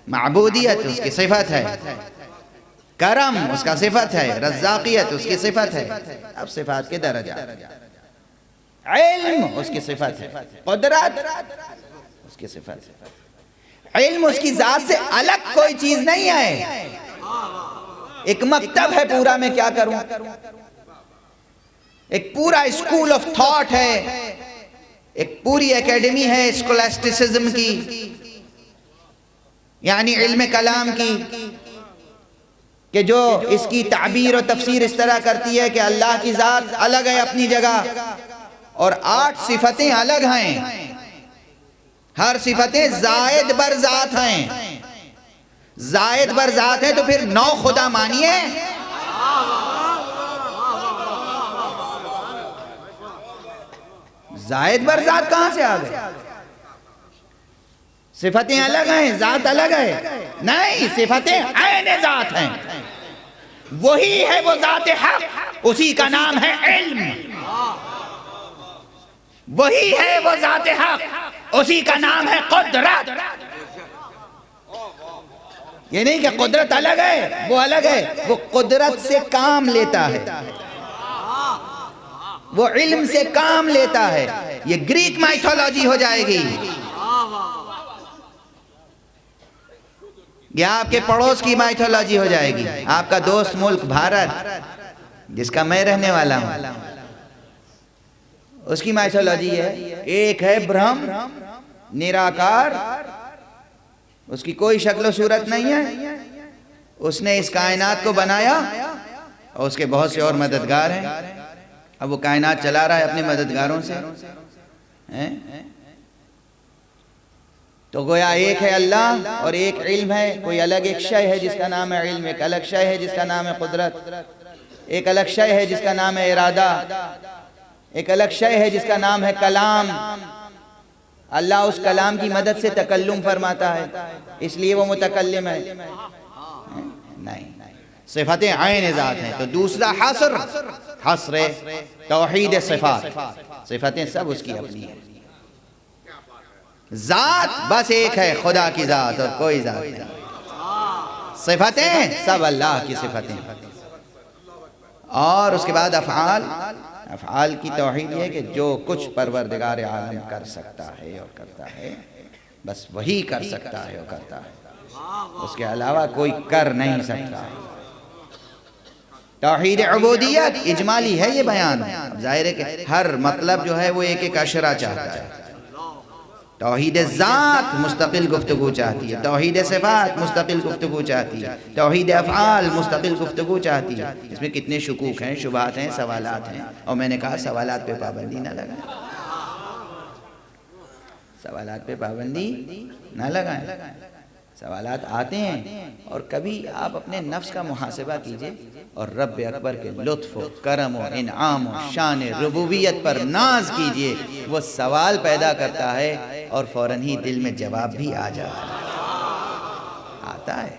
[SPEAKER 1] معبودیت اس کی صفت ہے، کرم اس کا صفت ہے، رزاقیت اس کی صفت ہے۔ اب صفات کے درجات، علم اس کی صفت ہے، قدرت اس کی صفت ہے۔ علم اس کی ذات سے الگ کوئی چیز نہیں ہے۔ ایک مکتب ہے پورا، میں کیا کروں؟ ایک پورا اسکول آف تھاٹ ہے، ایک پوری اکیڈمی ہے اسکولاسٹسزم کی، یعنی علم کلام کی، کہ جو اس کی تعبیر و تفسیر اس طرح کرتی ہے کہ اللہ کی ذات الگ ہے اپنی جگہ اور 8 صفتیں الگ ہیں، ہر صفتیں زائد بر ذات ہیں۔ زائد بر ذات ہے تو پھر 9 خدا مانیے. زائد بر ذات کہاں سے آ گئے؟ صفتیں الگ ہیں، ذات الگ ہے. نہیں، صفتیں عین ذات ہیں. وہی ہے وہ ذات حق، اسی کا نام ہے علم. وہی ہے وہ ذات حق، اسی کا نام ہے قدرت. یہ نہیں کہ قدرت الگ ہے، وہ الگ ہے. وہ قدرت سے کام لیتا ہے، وہ علم سے کام لیتا ہے. یہ گریک مائتھولوجی ہو جائے گی. یہ آپ کے پڑوس کی مائتھولوجی ہو جائے گی. آپ کا دوست ملک بھارت جس کا میں رہنے والا ہوں، اس کی مائتھولوجی ہے ایک ہے برہم نراکار، اس کی کوئی شکل و صورت نہیں ہے. اس نے اس کائنات کو بنایا اور اس کے بہت سے اور مددگار ہیں. اب وہ کائنات چلا رہا ہے اپنے مددگاروں سے. تو گویا ایک ہے اللہ اور ایک علم ہے. کوئی الگ ایک شے ہے جس کا نام ہے علم، ایک الگ شے ہے جس کا نام ہے قدرت، ایک الگ شے ہے جس کا نام ہے ارادہ، ایک الگ شے ہے جس کا نام ہے کلام. اللہ اس کلام کی مدد سے تکلم فرماتا ہے، اس لیے وہ متکلم ہے. نہیں، صفتیں عین ذات ہیں. تو دوسرا حصر توحید صفات. صفتیں سب اس کی اپنی ہیں، ذات بس ایک ہے، خدا کی ذات اور کوئی ذات نہیں. صفتیں سب اللہ کی صفتیں. اور اس کے بعد افعال کی توحید یہ کہ جو کچھ پروردگار عالم کر سکتا ہے اور کرتا ہے، بس وہی کر سکتا ہے اور کرتا ہے، اس کے علاوہ کوئی کر نہیں سکتا. توحید عبودیت اجمالی ہے یہ بیان. اب ظاہر ہے کہ ہر مطلب جو ہے وہ ایک ایک اشرہ چاہتا ہے. توحید ذات مستقل گفتگو چاہتی ہے، توحید صفات مستقل گفتگو چاہتی ہے، توحید افعال مستقل گفتگو چاہتی ہے. اس میں کتنے شکوک ہیں، شبہات ہیں، سوالات ہیں. اور میں نے کہا سوالات پہ پابندی نہ لگائیں، سوالات پہ پابندی نہ لگائیں. سوالات آتے ہیں اور کبھی آپ اپنے نفس کا محاسبہ کیجئے اور رب اکبر کے لطف و کرم و انعام و شان ربوبیت پر ناز کیجئے. وہ سوال پیدا کرتا ہے اور فوراً ہی دل میں جواب بھی آ جاتا ہے، آتا ہے.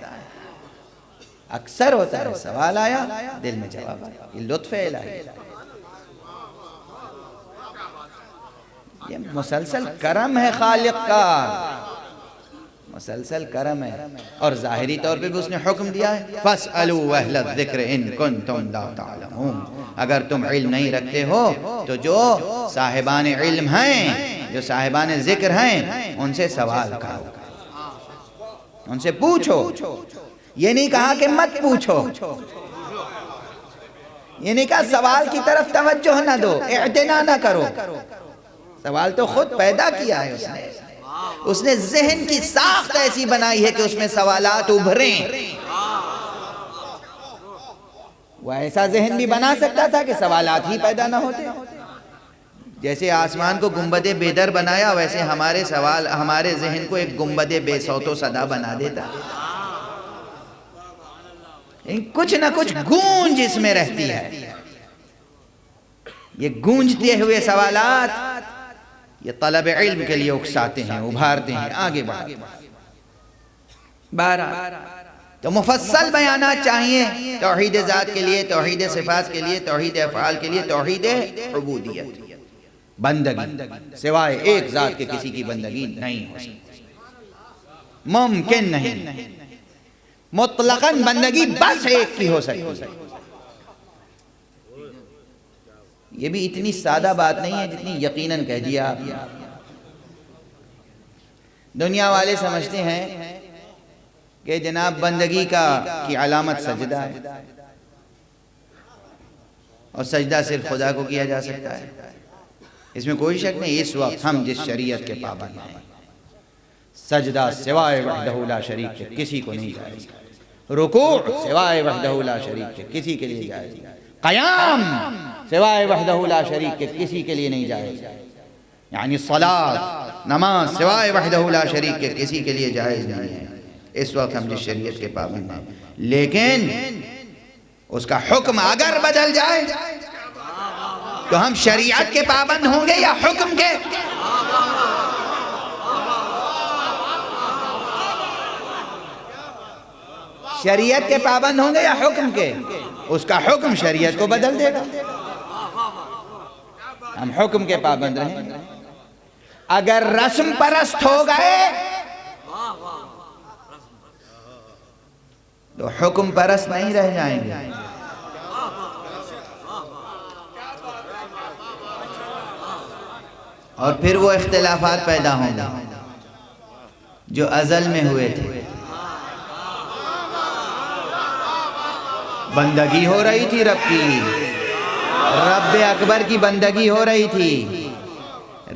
[SPEAKER 1] اکثر ہوتا ہے سوال آیا دل میں جواب آیا. یہ لطف الہی، یہ مسلسل کرم ہے خالق کا، مسلسل کرم ہے. اور ظاہری طور پہ بھی اس نے حکم دیا ہے فَاسْأَلُوا أَهْلَ الذِّكْرِ إِن كُنتُمْ لَا تَعْلَمُونَ. اگر تم علم نہیں رکھتے ہو تو جو صاحبان علم ہیں، جو صاحبان ذکر ہیں، ان سے سوال کرو، ان سے پوچھو. یہ نہیں کہا کہ مت پوچھو، یہ نہیں کہا سوال کی طرف توجہ نہ دو، اعتنا نہ کرو. سوال تو خود پیدا کیا ہے اس نے ذہن کی ساخت ایسی بنائی ہے کہ اس میں سوالات ابھریں. وہ ایسا ذہن بھی بنا سکتا تھا کہ سوالات ہی پیدا نہ ہوتے. جیسے آسمان کو گنبد بیدر بنایا، ویسے ہمارے ذہن کو ایک گنبد بے صوت و صدا بنا دیتا. کچھ نہ کچھ گونج اس میں رہتی ہے. یہ گونجتے ہوئے سوالات یہ طلب علم کے لیے اکساتے ہیں، ابھارتے ہیں، آگے بڑھتے ہیں. تو مفصل بیانات چاہیے توحید ذات کے لیے، توحید صفات کے لیے، توحید افعال کے لیے، توحید عبودیت. بندگی سوائے ایک ذات کے کسی کی بندگی نہیں ہو سکتی، ممکن نہیں. مطلقاً بندگی بس ایک کی ہو سکتی. یہ بھی اتنی سادہ بات نہیں ہے جتنی یقیناً کہہ دیا آپ نے. دنیا والے سمجھتے ہیں کہ جناب بندگی کی علامت سجدہ ہے اور سجدہ صرف خدا کو کیا جا سکتا ہے. اس میں کوئی شک نہیں. اس وقت ہم جس شریعت کے پابند ہیں، سجدہ سوائے وحدہ لا شریک کے کسی کو نہیں جائز، رکوع سوائے وحدہ لا شریک کے کسی کے لیے جائز، قیام سوائے وحدہ لا شریک کے کسی کے لیے نہیں جائز، یعنی صلاۃ نماز سوائے وحدہ لا شریک کے کسی کے لیے جائز نہیں ہے. اس وقت ہم جس شریعت کے پابند ہیں، لیکن اس کا حکم اگر بدل جائے تو ہم شریعت کے پابند ہوں گے یا حکم کے؟ شریعت کے پابند ہوں گے یا حکم کے؟ اس کا حکم شریعت کو بدل دے گا، ہم حکم کے پابند رہیں گے۔ اگر رسم پرست ہو گئے تو حکم پرست نہیں رہ جائیں گے۔ اور پھر وہ اختلافات پیدا ہوں گے جو ازل میں ہوئے تھے۔ بندگی ہو رہی تھی رب کی، رب اکبر کی بندگی ہو رہی تھی،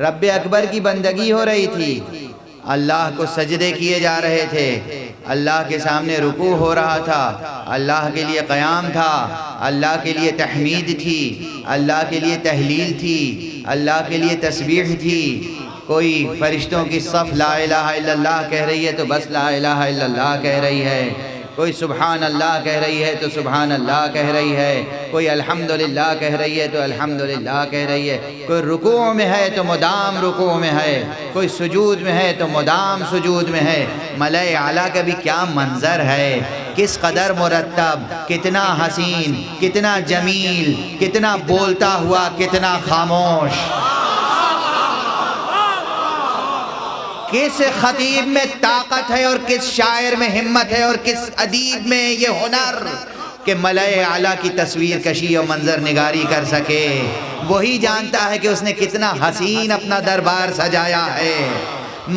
[SPEAKER 1] رب اکبر کی بندگی ہو رہی تھی، اللہ کو سجدے کیے جا رہے تھے، اللہ کے سامنے رکوع ہو رہا تھا، اللہ کے لیے قیام تھا، اللہ کے لیے تحمید تھی، اللہ کے لیے تہلیل تھی، اللہ کے لیے تسبیح تھی۔ کوئی فرشتوں کی صف لا الہ الا اللہ کہہ رہی ہے تو بس لا الہ الا اللہ کہہ رہی ہے، کوئی سبحان اللہ کہہ رہی ہے تو سبحان اللہ کہہ رہی ہے، کوئی الحمدللہ کہہ رہی ہے تو الحمدللہ کہہ رہی ہے، کوئی رکوع میں ہے تو مدام رکوع میں ہے، کوئی سجود میں ہے تو مدام سجود میں ہے۔ ملائے اعلیٰ کا بھی کیا منظر ہے، کس قدر مرتب، کتنا حسین، کتنا جمیل، کتنا بولتا ہوا، کتنا خاموش۔ کس خطیب میں طاقت ہے اور کس شاعر میں ہمت ہے اور کس ادیب میں یہ ہنر کہ ملائے اعلیٰ کی تصویر کشی اور منظر نگاری کر سکے۔ وہی جانتا ہے کہ اس نے کتنا حسین اپنا دربار سجایا ہے،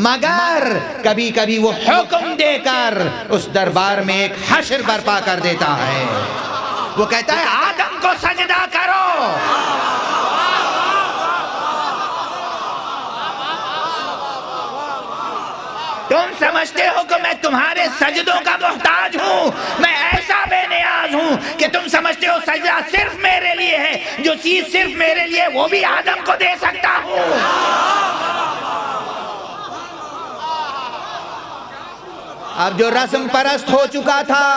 [SPEAKER 1] مگر کبھی کبھی وہ حکم دے کر اس دربار میں ایک حشر برپا کر دیتا ہے۔ وہ کہتا ہے آدم کو سجدہ کرو۔ تم سمجھتے ہو کہ میں تمہارے سجدوں کا محتاج ہوں، میں ایسا بے نیاز ہوں کہ تم سمجھتے ہو سجدہ صرف میرے لیے ہے، جو چیز صرف میرے لیے وہ بھی آدم کو دے سکتا ہوں۔ اب جو رسم پرست ہو چکا تھا،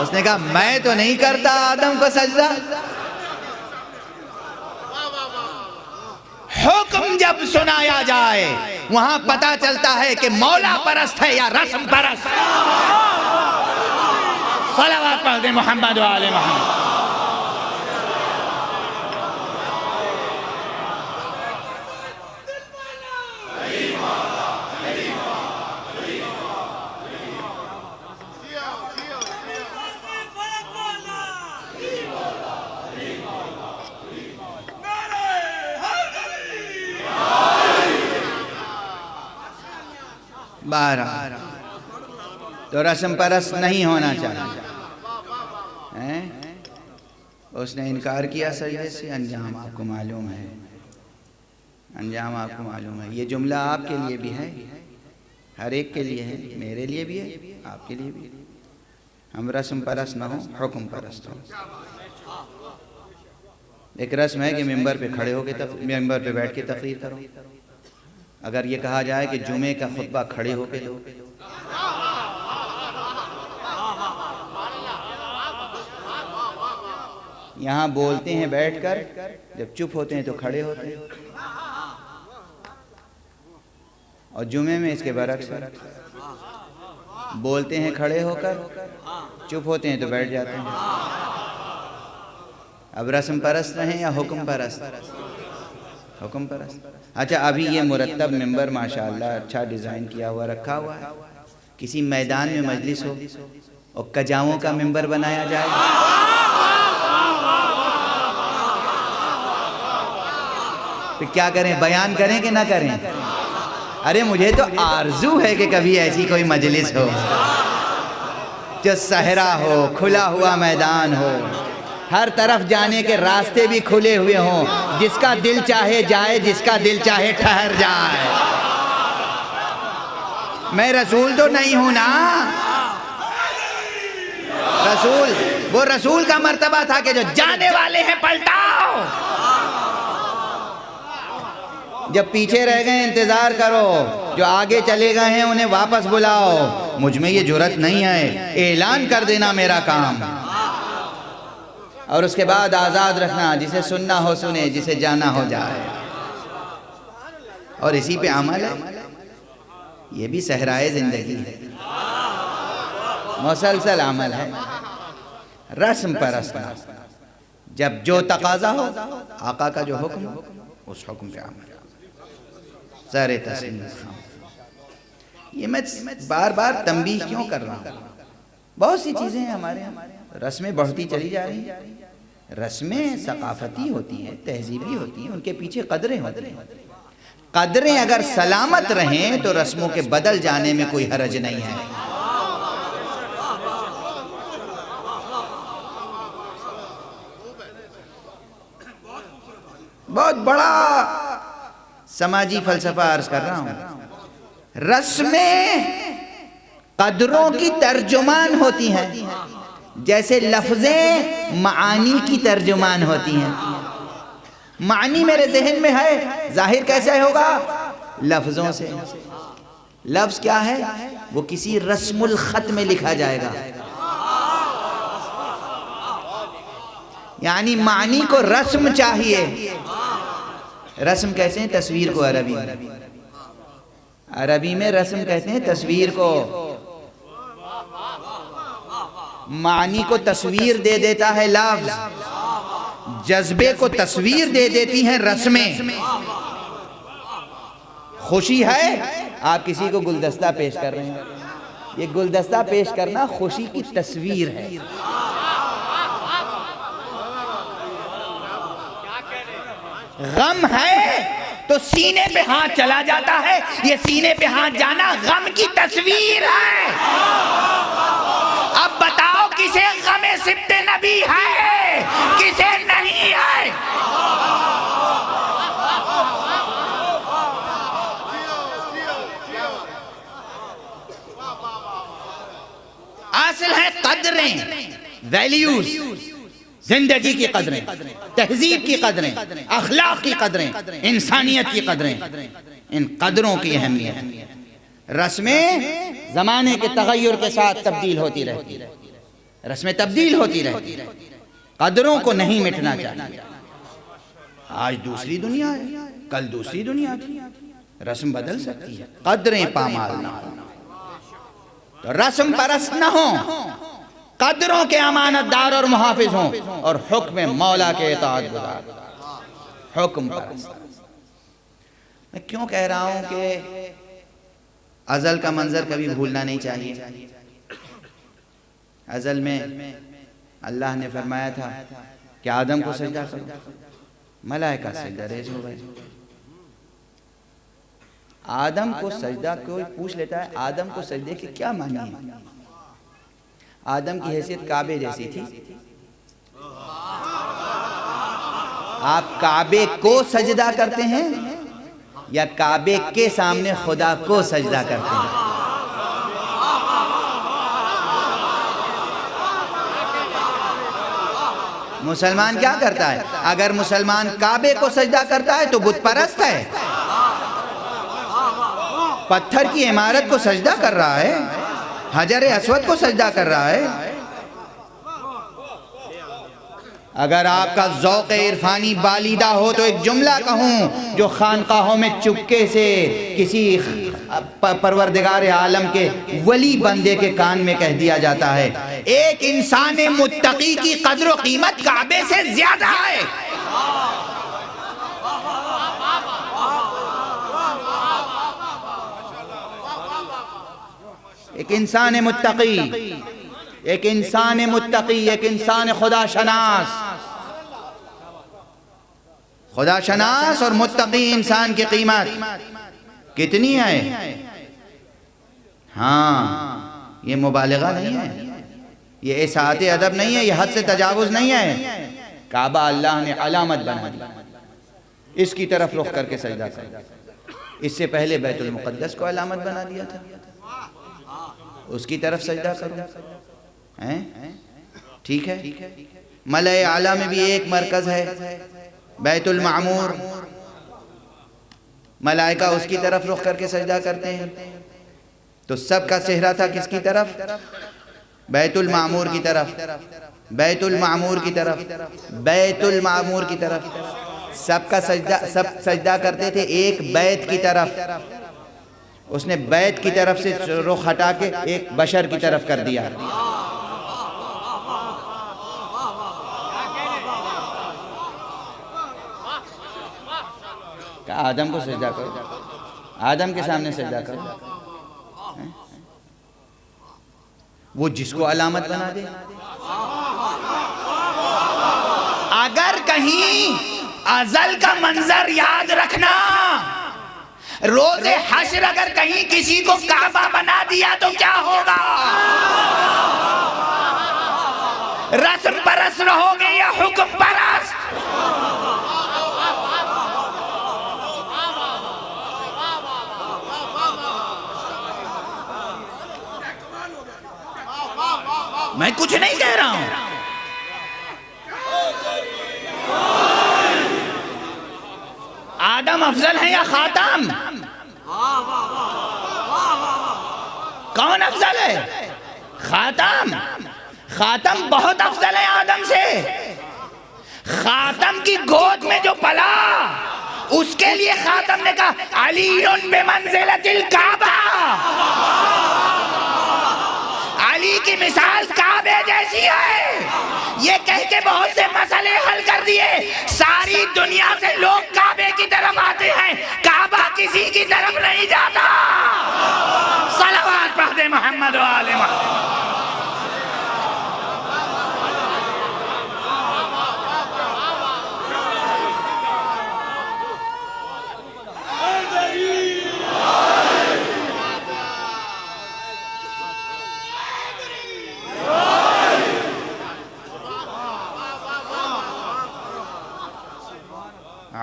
[SPEAKER 1] اس نے کہا میں تو نہیں کرتا آدم کو سجدہ۔ حکم جب سنایا جائے وہاں پتہ چلتا ہے کہ مولا پرست ہے یا رسم پرست۔ صلوات پڑھ دیں محمد و آل محمد۔ بارہ تو رسم پرست نہیں ہونا چاہیے، اس نے انکار کیا سجدے سے، انجام آپ کو معلوم ہے، انجام آپ کو معلوم ہے۔ یہ جملہ آپ کے لیے بھی ہے، ہر ایک کے لیے ہے، میرے لیے بھی ہے، آپ کے لیے بھی ہے۔ ہم رسم پرست نہ ہوں، حکم پرست ہوں۔ ایک رسم ہے کہ ممبر پہ کھڑے ہو کے ممبر پہ بیٹھ کے تقریر کرو۔ اگر یہ کہا جائے کہ جمعے کا خطبہ کھڑے ہو کے دو، یہاں بولتے ہیں بیٹھ کر، جب چپ ہوتے ہیں تو کھڑے ہوتے ہیں، اور جمعے میں اس کے برعکس بولتے ہیں کھڑے ہو کر، چپ ہوتے ہیں تو بیٹھ جاتے ہیں۔ اب رسم پرست رہیں یا حکم پرست؟ حکم پرست۔ اچھا ابھی یہ مرتب ممبر ماشاءاللہ اچھا ڈیزائن کیا ہوا رکھا ہوا ہے، کسی میدان میں مجلس ہو اور کجاؤں کا ممبر بنایا جائے، تو کیا کریں، بیان کریں کہ نہ کریں؟ ارے مجھے تو آرزو ہے کہ کبھی ایسی کوئی مجلس ہو جو صحرا ہو، کھلا ہوا میدان ہو، ہر طرف جانے کے راستے بھی کھلے ہوئے ہوں، جس کا دل چاہے جائے، جس کا دل چاہے ٹھہر جائے۔ میں رسول تو نہیں ہوں نا، رسول وہ رسول کا مرتبہ تھا کہ جو جانے والے ہیں پلٹاؤ، جب پیچھے رہ گئے انتظار کرو، جو آگے چلے گئے ہیں انہیں واپس بلاؤ۔ مجھ میں یہ جرأت نہیں ہے، اعلان کر دینا میرا کام، اور اس کے بعد آزاد رکھنا، جسے سننا ہو سنے، جسے جانا ہو جائے، اور اسی پہ عمل ہے۔ یہ بھی صحرائے زندگی ہے، مسلسل عمل ہے، رسم پر رسم، جب جو تقاضا ہو، آقا کا جو حکم ہو، اس حکم پہ عمل۔ سر تسلیم یہ میں بار بار تنبیہ کیوں کر رہا ہوں؟ بہت سی چیزیں ہیں ہمارے یہاں، رسمیں بڑھتی چلی جا رہی ہیں، رسمیں ثقافتی ہوتی ہیں، تہذیبی ہوتی ہیں، ان کے پیچھے قدریں ہوتی ہیں۔ قدریں اگر سلامت رہیں تو رسموں کے بدل جانے میں کوئی حرج نہیں ہے۔ بہت بڑا سماجی فلسفہ عرض کر رہا ہوں۔ رسمیں قدروں کی ترجمان ہوتی ہیں، جیسے لفظیں معانی کی ترجمان ہوتی ہیں۔ معنی میرے ذہن میں ہے، ظاہر کیسے ہوگا؟ لفظوں سے۔ لفظ کیا ہے؟ وہ کسی رسم الخط میں لکھا جائے گا، یعنی معنی کو رسم چاہیے۔ رسم کہتے ہیں تصویر کو عربی میں، عربی میں رسم کہتے ہیں تصویر کو۔ معنی کو تصویر دے دیتا ہے لفظ، جذبے کو تصویر دے دیتی ہیں رسمیں۔ خوشی ہے، آپ کسی کو گلدستہ پیش کر رہے ہیں، یہ گلدستہ پیش کرنا خوشی کی تصویر ہے۔ غم ہے تو سینے پہ ہاتھ چلا جاتا ہے، یہ سینے پہ ہاتھ جانا غم کی تصویر ہے۔ اب بتاؤ کسے غم سبط نبی ہے، کسے نہیں ہے؟ اصل ہے قدریں، ویلیوز، زندگی کی قدریں، تہذیب کی قدریں، اخلاق کی قدریں، انسانیت کی قدریں، ان قدروں کی اہمیت۔ رسمیں زمانے کے تغیر کے ساتھ تبدیل ہوتی رہتی، رسمیں تبدیل ہوتی رہتی، قدروں کو نہیں مٹنا چاہیے۔ آج دوسری دنیا ہے، کل دوسری دنیا تھی، رسم بدل سکتی ہے، قدریں پامال نہ ہوں تو رسم پرست نہ ہوں، قدروں کے امانت دار اور محافظ ہوں، اور حکم مولا کے اطاعت گزار، حکم پرست۔ میں کیوں کہہ رہا ہوں کہ ازل کا منظر کبھی بھولنا نہیں چاہیے۔ ازل میں اللہ نے فرمایا تھا کہ آدم کو سجدہ کرو، ملائکہ سجدہ ریز ہو گئے۔ آدم کو سجدہ، کوئی پوچھ لیتا ہے آدم کو سجدے کے کیا معنی ہے؟ آدم کی حیثیت کعبے جیسی تھی۔ آپ کعبے کو سجدہ کرتے ہیں یا کعبے کے سامنے خدا کو سجدہ کرتے ہیں؟ مسلمان کیا کرتا ہے؟ اگر مسلمان کعبے کو سجدہ کرتا ہے تو بت پرست ہے، پتھر کی عمارت کو سجدہ کر رہا ہے، حجر اسود کو سجدہ کر رہا ہے۔ اگر آپ کا ذوق عرفانی بالیدہ ہو تو ایک جملہ کہوں جو خانقاہوں میں چپکے سے کسی پروردگار عالم کے ولی بندے کے کان میں کہہ دیا جاتا ہے، ایک انسان متقی کی قدر و قیمت کعبے سے زیادہ ہے۔ ایک انسان متقی، ایک انسان متقی، ایک انسان خدا شناس، خدا شناس اور متقی انسان کی قیمت کتنی ہے؟ ہاں، یہ مبالغہ نہیں ہے، یہ اساعت ادب نہیں ہے، یہ حد سے تجاوز نہیں ہے۔ کعبہ اللہ نے علامت بنا دی، اس کی طرف رخ کر کے سجدہ کرو۔ اس سے پہلے بیت المقدس کو علامت بنا دیا تھا، اس کی طرف سجدہ کرو۔ ٹھیک ہے، ملأ اعلیٰ میں بھی ایک مرکز ہے، بیت المعمور، ملائکہ اس کی طرف رخ کر کے سجدہ کرتے ہیں، تو سب کا چہرہ تھا کس کی طرف؟ بیت المعمور کی طرف، بیت المعمور کی طرف، بیت المعمور کی طرف۔ سب کا سجدہ، سب سجدہ کرتے تھے ایک بیت کی طرف، اس نے بیت کی طرف سے رخ ہٹا کے ایک بشر کی طرف کر دیا۔ کہا آدم کو سجدہ کرو، آدم کے سامنے سجدہ کرو، وہ جس کو علامت بنا دے۔ اگر کہیں ازل کا منظر یاد رکھنا، روز حشر اگر کہیں کسی کو کعبہ بنا دیا تو کیا ہوگا؟ رسم پرست رہو گے یا حکم پرست؟ میں کچھ نہیں کہہ رہا ہوں، آدم افضل ہے یا خاتم؟ کون افضل ہے؟ خاتم۔ خاتم بہت افضل ہے آدم سے۔ خاتم کی گود میں جو پلا، اس کے لیے خاتم نے کہا علی بمنزلۃ الکعبہ، علی کی مثال کعبے جیسی ہے۔ یہ کہہ کے بہت سے مسئلے حل کر دیے۔ ساری دنیا سے لوگ کعبے کی طرف آتے ہیں، کعبہ کسی کی طرف نہیں جاتا۔ صلوات پڑھ دے محمد و آل محمد۔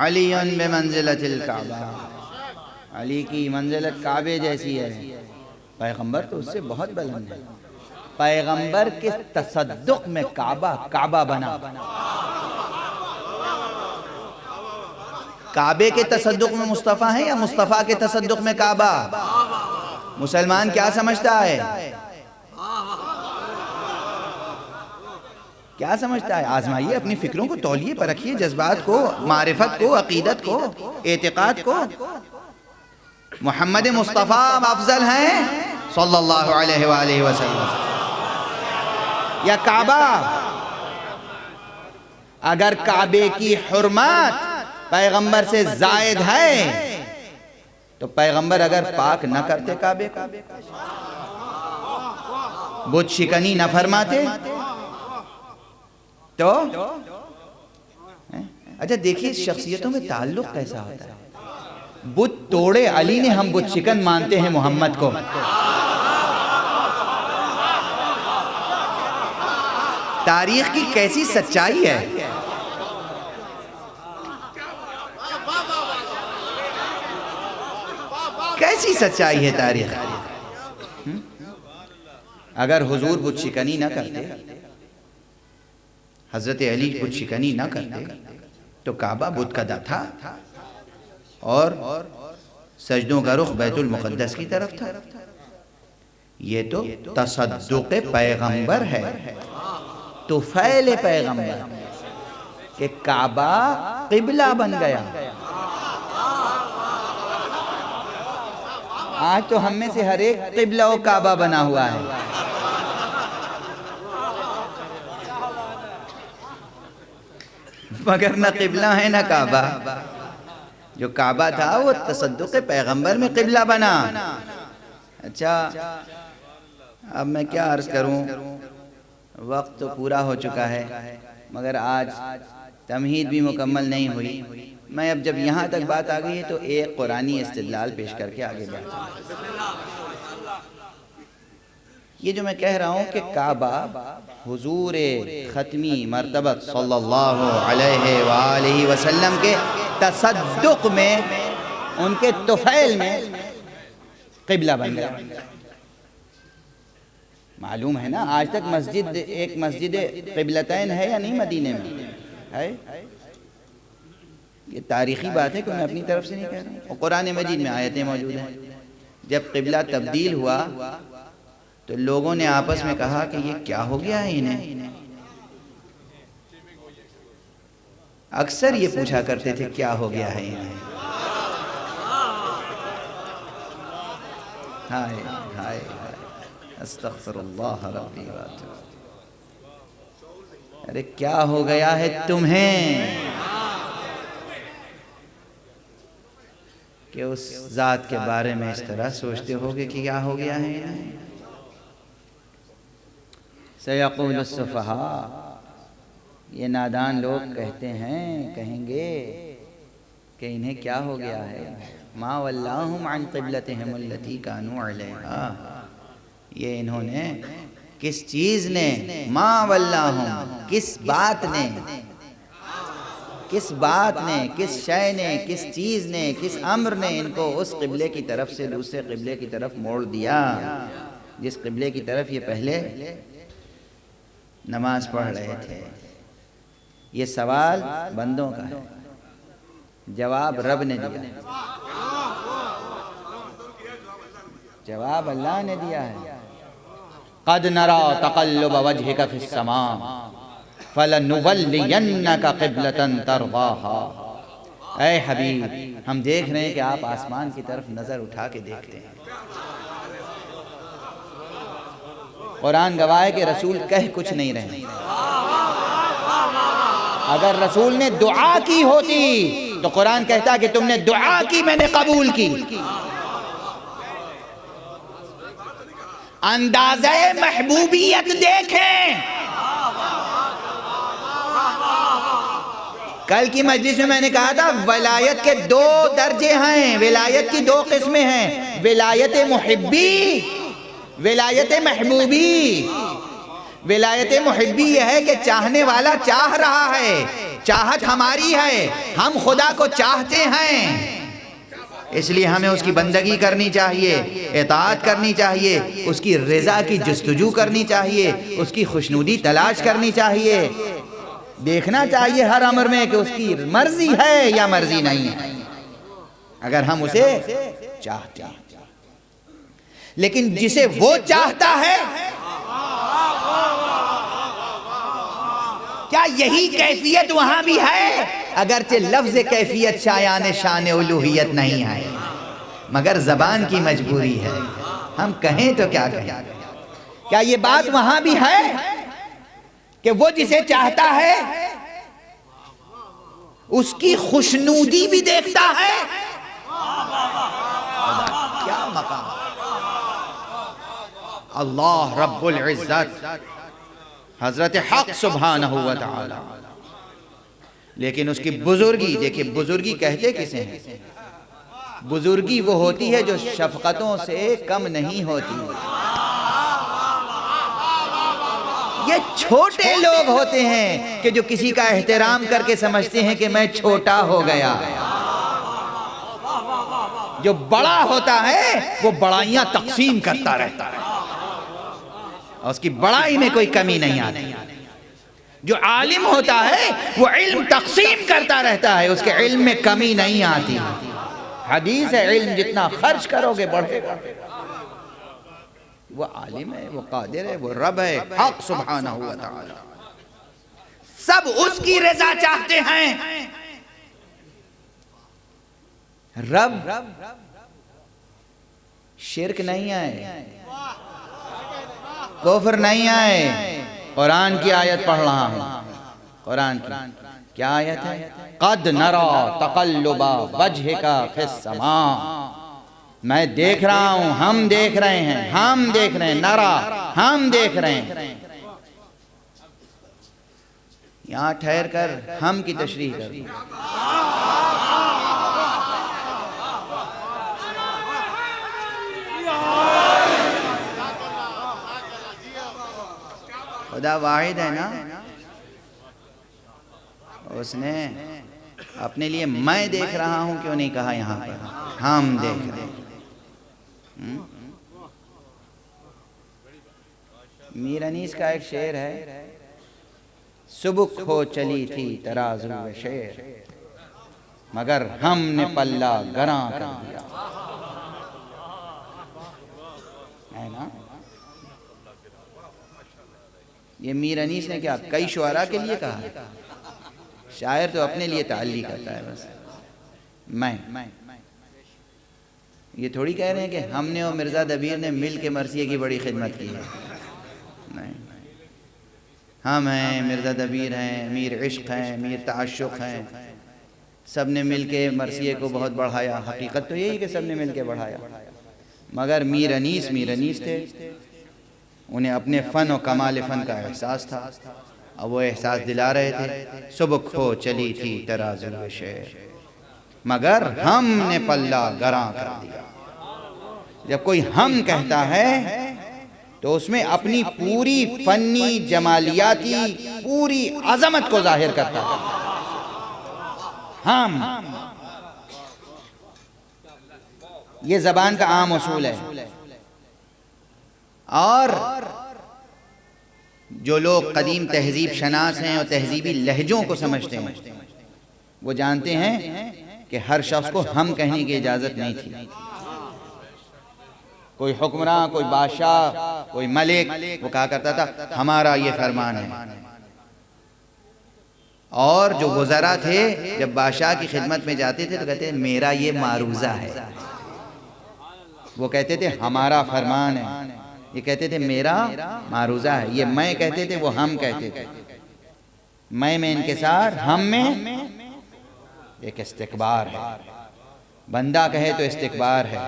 [SPEAKER 1] علی بمنزلۃ الکعبہ، علی کی منزلت کعبے جیسی ہے۔ پیغمبر تو اس سے بہت بلند ہے۔ پیغمبر کے تصدق میں کعبہ کعبہ بنا۔ کعبے کے تصدق میں مصطفیٰ ہے یا مصطفیٰ کے تصدق میں کعبہ؟ مسلمان کیا سمجھتا ہے؟ کیا سمجھتا ہے؟ آزمائیے، اپنی فکروں کو تولیے پر رکھیے، جذبات کو، معرفت کو، عقیدت کو، اعتقاد کو۔ محمد مصطفیٰ افضل ہیں صلی اللہ علیہ وآلہ وسلم یا کعبہ؟ اگر کعبے کی حرمت پیغمبر سے زائد ہے تو پیغمبر اگر پاک نہ کرتے کعبے کو، بت شکنی نہ فرماتے تو اچھا دیکھیے شخصیتوں میں تعلق کیسا ہوتا ہے۔ بت توڑے علی نے، ہم بت شکن مانتے ہیں محمد کو۔ تاریخ کی کیسی سچائی ہے۔ کیسی سچائی ہے تاریخ۔ اگر حضور بت شکنی نہ کرتے، حضرت علی بت شکنی نہ کرتے تو کعبہ بت کدہ تھا اور سجدوں کا رخ بیت المقدس کی طرف تھا۔ یہ تو تصدق پیغمبر ہے، طفیل پیغمبر کہ کعبہ قبلہ بن گیا۔ آج تو ہم میں سے ہر ایک قبلہ و کعبہ بنا ہوا ہے۔ مگر نہ قبلہ ہے نہ کعبہ۔ جو کعبہ تھا وہ تصدق پیغمبر میں قبلہ بنا۔ اچھا اب میں کیا عرض کروں، وقت تو پورا ہو چکا ہے، مگر آج تمہید بھی مکمل نہیں ہوئی۔ میں اب جب یہاں تک بات آ گئی ہے تو ایک قرآنی استدلال پیش کر کے آگے بڑھتا ہوں۔ یہ جو میں کہہ رہا ہوں کہ کعبہ حضور ختمی مرتبت صلی اللہ علیہ وآلہ وسلم کے تصدق میں، ان کے طفیل میں قبلہ بن گیا۔ معلوم ہے نا آج تک مسجد، ایک مسجد قبلتین ہے یا نہیں مدینے میں؟ ہے؟ یہ تاریخی بات ہے کہ میں اپنی طرف سے نہیں کہہ رہا ہوں، اور قرآن مجید میں آیتیں موجود ہیں۔ جب قبلہ تبدیل ہوا تو لوگوں نے آپس میں کہا کہ یہ کیا ہو گیا ہے انہیں، اکثر یہ پوچھا کرتے تھے کیا ہو گیا ہے انہیں، ہائے ہائے استغفر اللہ ربی واتوب، ارے کیا ہو گیا ہے تمہیں کہ اس ذات کے بارے میں اس طرح سوچتے ہوگے کہ کیا ہو گیا ہے انہیں۔ سیقول السفہاء، یہ نادان لوگ کہتے ہیں، کہیں گے کہ انہیں کیا ہو گیا ہے، ما ولاہم عن قبلتہم التی کانوا علیہا، یہ انہوں نے کس چیز نے، ما ولاہم کس بات نے، کس بات نے، کس شے نے، کس چیز نے، کس امر نے ان کو اس قبلے کی طرف سے دوسرے قبلے کی طرف موڑ دیا جس قبلے کی طرف یہ پہلے نماز پڑھ رہے تھے۔ یہ سوال بندوں کا ہے، جواب رب نے دیا، جواب اللہ نے دیا ہے۔ قد نرى تقلب وجهك في السماء فلنولینک قبلۃ ترضاها، اے حبیب ہم دیکھ رہے ہیں کہ آپ آسمان کی طرف نظر اٹھا کے دیکھتے ہیں۔ قرآن گواہ ہے کہ رسول کہہ کچھ نہیں رہے، اگر رسول نے دعا کی ہوتی تو قرآن کہتا کہ تم نے دعا کی میں نے قبول کی۔ اندازہ محبوبیت دیکھیں، کل کی مجلس میں میں نے کہا تھا ولایت کے دو درجے ہیں، ولایت کی دو قسمیں ہیں، ولایت محبی، ولایت محبوبی۔ ولایت محبی یہ ہے کہ چاہنے والا چاہ رہا ہے، چاہت ہماری ہے، ہم خدا کو چاہتے ہیں، اس لیے ہمیں اس کی بندگی کرنی چاہیے، اطاعت کرنی چاہیے، اس کی رضا کی جستجو کرنی چاہیے، اس کی خوشنودی تلاش کرنی چاہیے، دیکھنا چاہیے ہر امر میں کہ اس کی مرضی ہے یا مرضی نہیں ہے، اگر ہم اسے چاہتے ہیں۔ لیکن جسے وہ چاہتا ہے، کیا یہی کیفیت وہاں بھی ہے؟ اگرچہ لفظ کیفیت شان الوہیت نہیں ہے، مگر زبان کی مجبوری ہے، ہم کہیں تو کیا کہیں۔ کیا یہ بات وہاں بھی ہے کہ وہ جسے چاہتا ہے اس کی خوشنودی بھی دیکھتا ہے؟ کیا مقام اللہ رب العزت، حضرت حق سبحانہ و تعالی، لیکن اس کی بزرگی دیکھیں، بزرگی کہتے کسے ہیں؟ بزرگی وہ ہوتی ہے جو شفقتوں سے کم نہیں ہوتی، یہ چھوٹے لوگ ہوتے ہیں کہ جو کسی کا احترام کر کے سمجھتے ہیں کہ میں چھوٹا ہو گیا، جو بڑا ہوتا ہے وہ بڑائیاں تقسیم کرتا رہتا ہے اور اس کی بڑائی میں کوئی کمی نہیں آتی، جو عالم ہوتا ہے وہ علم تقسیم کرتا رہتا ہے، اس کے علم میں کمی نہیں آتی، حدیث ہے علم جتنا خرچ کرو گے بڑھے گا، وہ عالم ہے، وہ قادر ہے، وہ رب ہے حق سبحانہ و تعالی، سب اس کی رضا چاہتے ہیں۔ رب شرک نہیں آئے، کفر نہیں آئے، قرآن کی آیت پڑھ رہا ہوں، قرآن کی کیا آیت ہے؟ قد نرى تقلب وجهك في السماء، میں دیکھ رہا ہوں، ہم دیکھ رہے ہیں، ہم دیکھ رہے ہیں، نرا ہم دیکھ رہے ہیں، یہاں ٹھہر کر ہم کی تشریح کر، خدا واحد ہے نا، اس نے اپنے لیے میں دیکھ رہا ہوں کیوں نہیں کہا یہاں پر ہم دیکھ رہے ہیں۔ میر انیس کا ایک شعر ہے، سبک ہو چلی تھی ترازو شعر، مگر ہم نے پلہ گراں کر دیا. ہے نا؟ یہ میر انیس نے کیا کئی شعراء کے لیے کہا ہے. شاعر تو اپنے لیے تعلیق کرتا ہے بس. میں یہ تھوڑی کہہ رہے ہیں کہ ہم نے اور مرزا دبیر نے مل کے مرثیے کی بڑی خدمت کی ہے. نہیں، ہم ہیں، مرزا دبیر ہیں، میر عشق ہیں، میر تعشق ہیں، سب نے مل کے مرثیے کو بہت بڑھایا. حقیقت تو یہی کہ سب نے مل کے بڑھایا. مگر میر انیس تھے، انہیں اپنے فن و کمال فن کا احساس تھا. اب وہ احساس دلا رہے تھے. سبک ہو چلی تھی ترازو شعر، مگر ہم نے پلہ گراں کر دیا. جب کوئی ہم کہتا ہے تو اس میں اپنی پوری فنی جمالیاتی پوری عظمت کو ظاہر کرتا ہے. ہم، یہ زبان کا عام اصول ہے. اور جو لوگ قدیم تہذیب شناس ہیں اور تہذیبی لہجوں کو سمجھتے ہیں وہ جانتے ہیں کہ ہر شخص کو ہم کہنے کی اجازت نہیں تھی. کوئی حکمراں، کوئی بادشاہ، کوئی ملک وہ کہا کرتا تھا ہمارا یہ فرمان ہے. اور جو وزراء تھے جب بادشاہ کی خدمت میں جاتے تھے تو کہتے ہیں میرا یہ معروضہ ہے. وہ کہتے تھے ہمارا فرمان ہے. یہ کہتے تھے میرا معروضہ ہے. یہ میں کہتے تھے، وہ ہم کہتے تھے. میں انکسار، ہم میں ایک استکبار ہے. بندہ کہے تو استکبار ہے،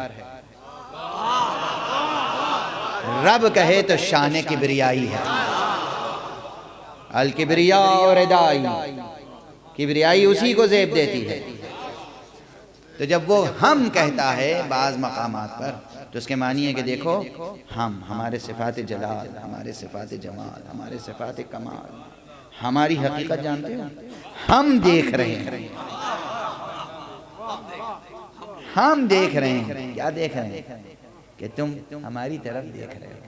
[SPEAKER 1] رب کہے تو شان کبریائی ہے. الکبریاء ردائی، کبریائی اسی کو زیب دیتی ہے. تو جب وہ ہم کہتا ہے بعض مقامات پر تو اس کے معنی ہے کہ دیکھو ہمارے صفات جلال، ہمارے صفات جمال، ہمارے صفات کمال، ہماری حقیقت جانتے ہو. ہم دیکھ رہے ہیں، ہم دیکھ رہے ہیں. کیا دیکھ رہے ہیں؟ کہ تم ہماری طرف دیکھ رہے ہو.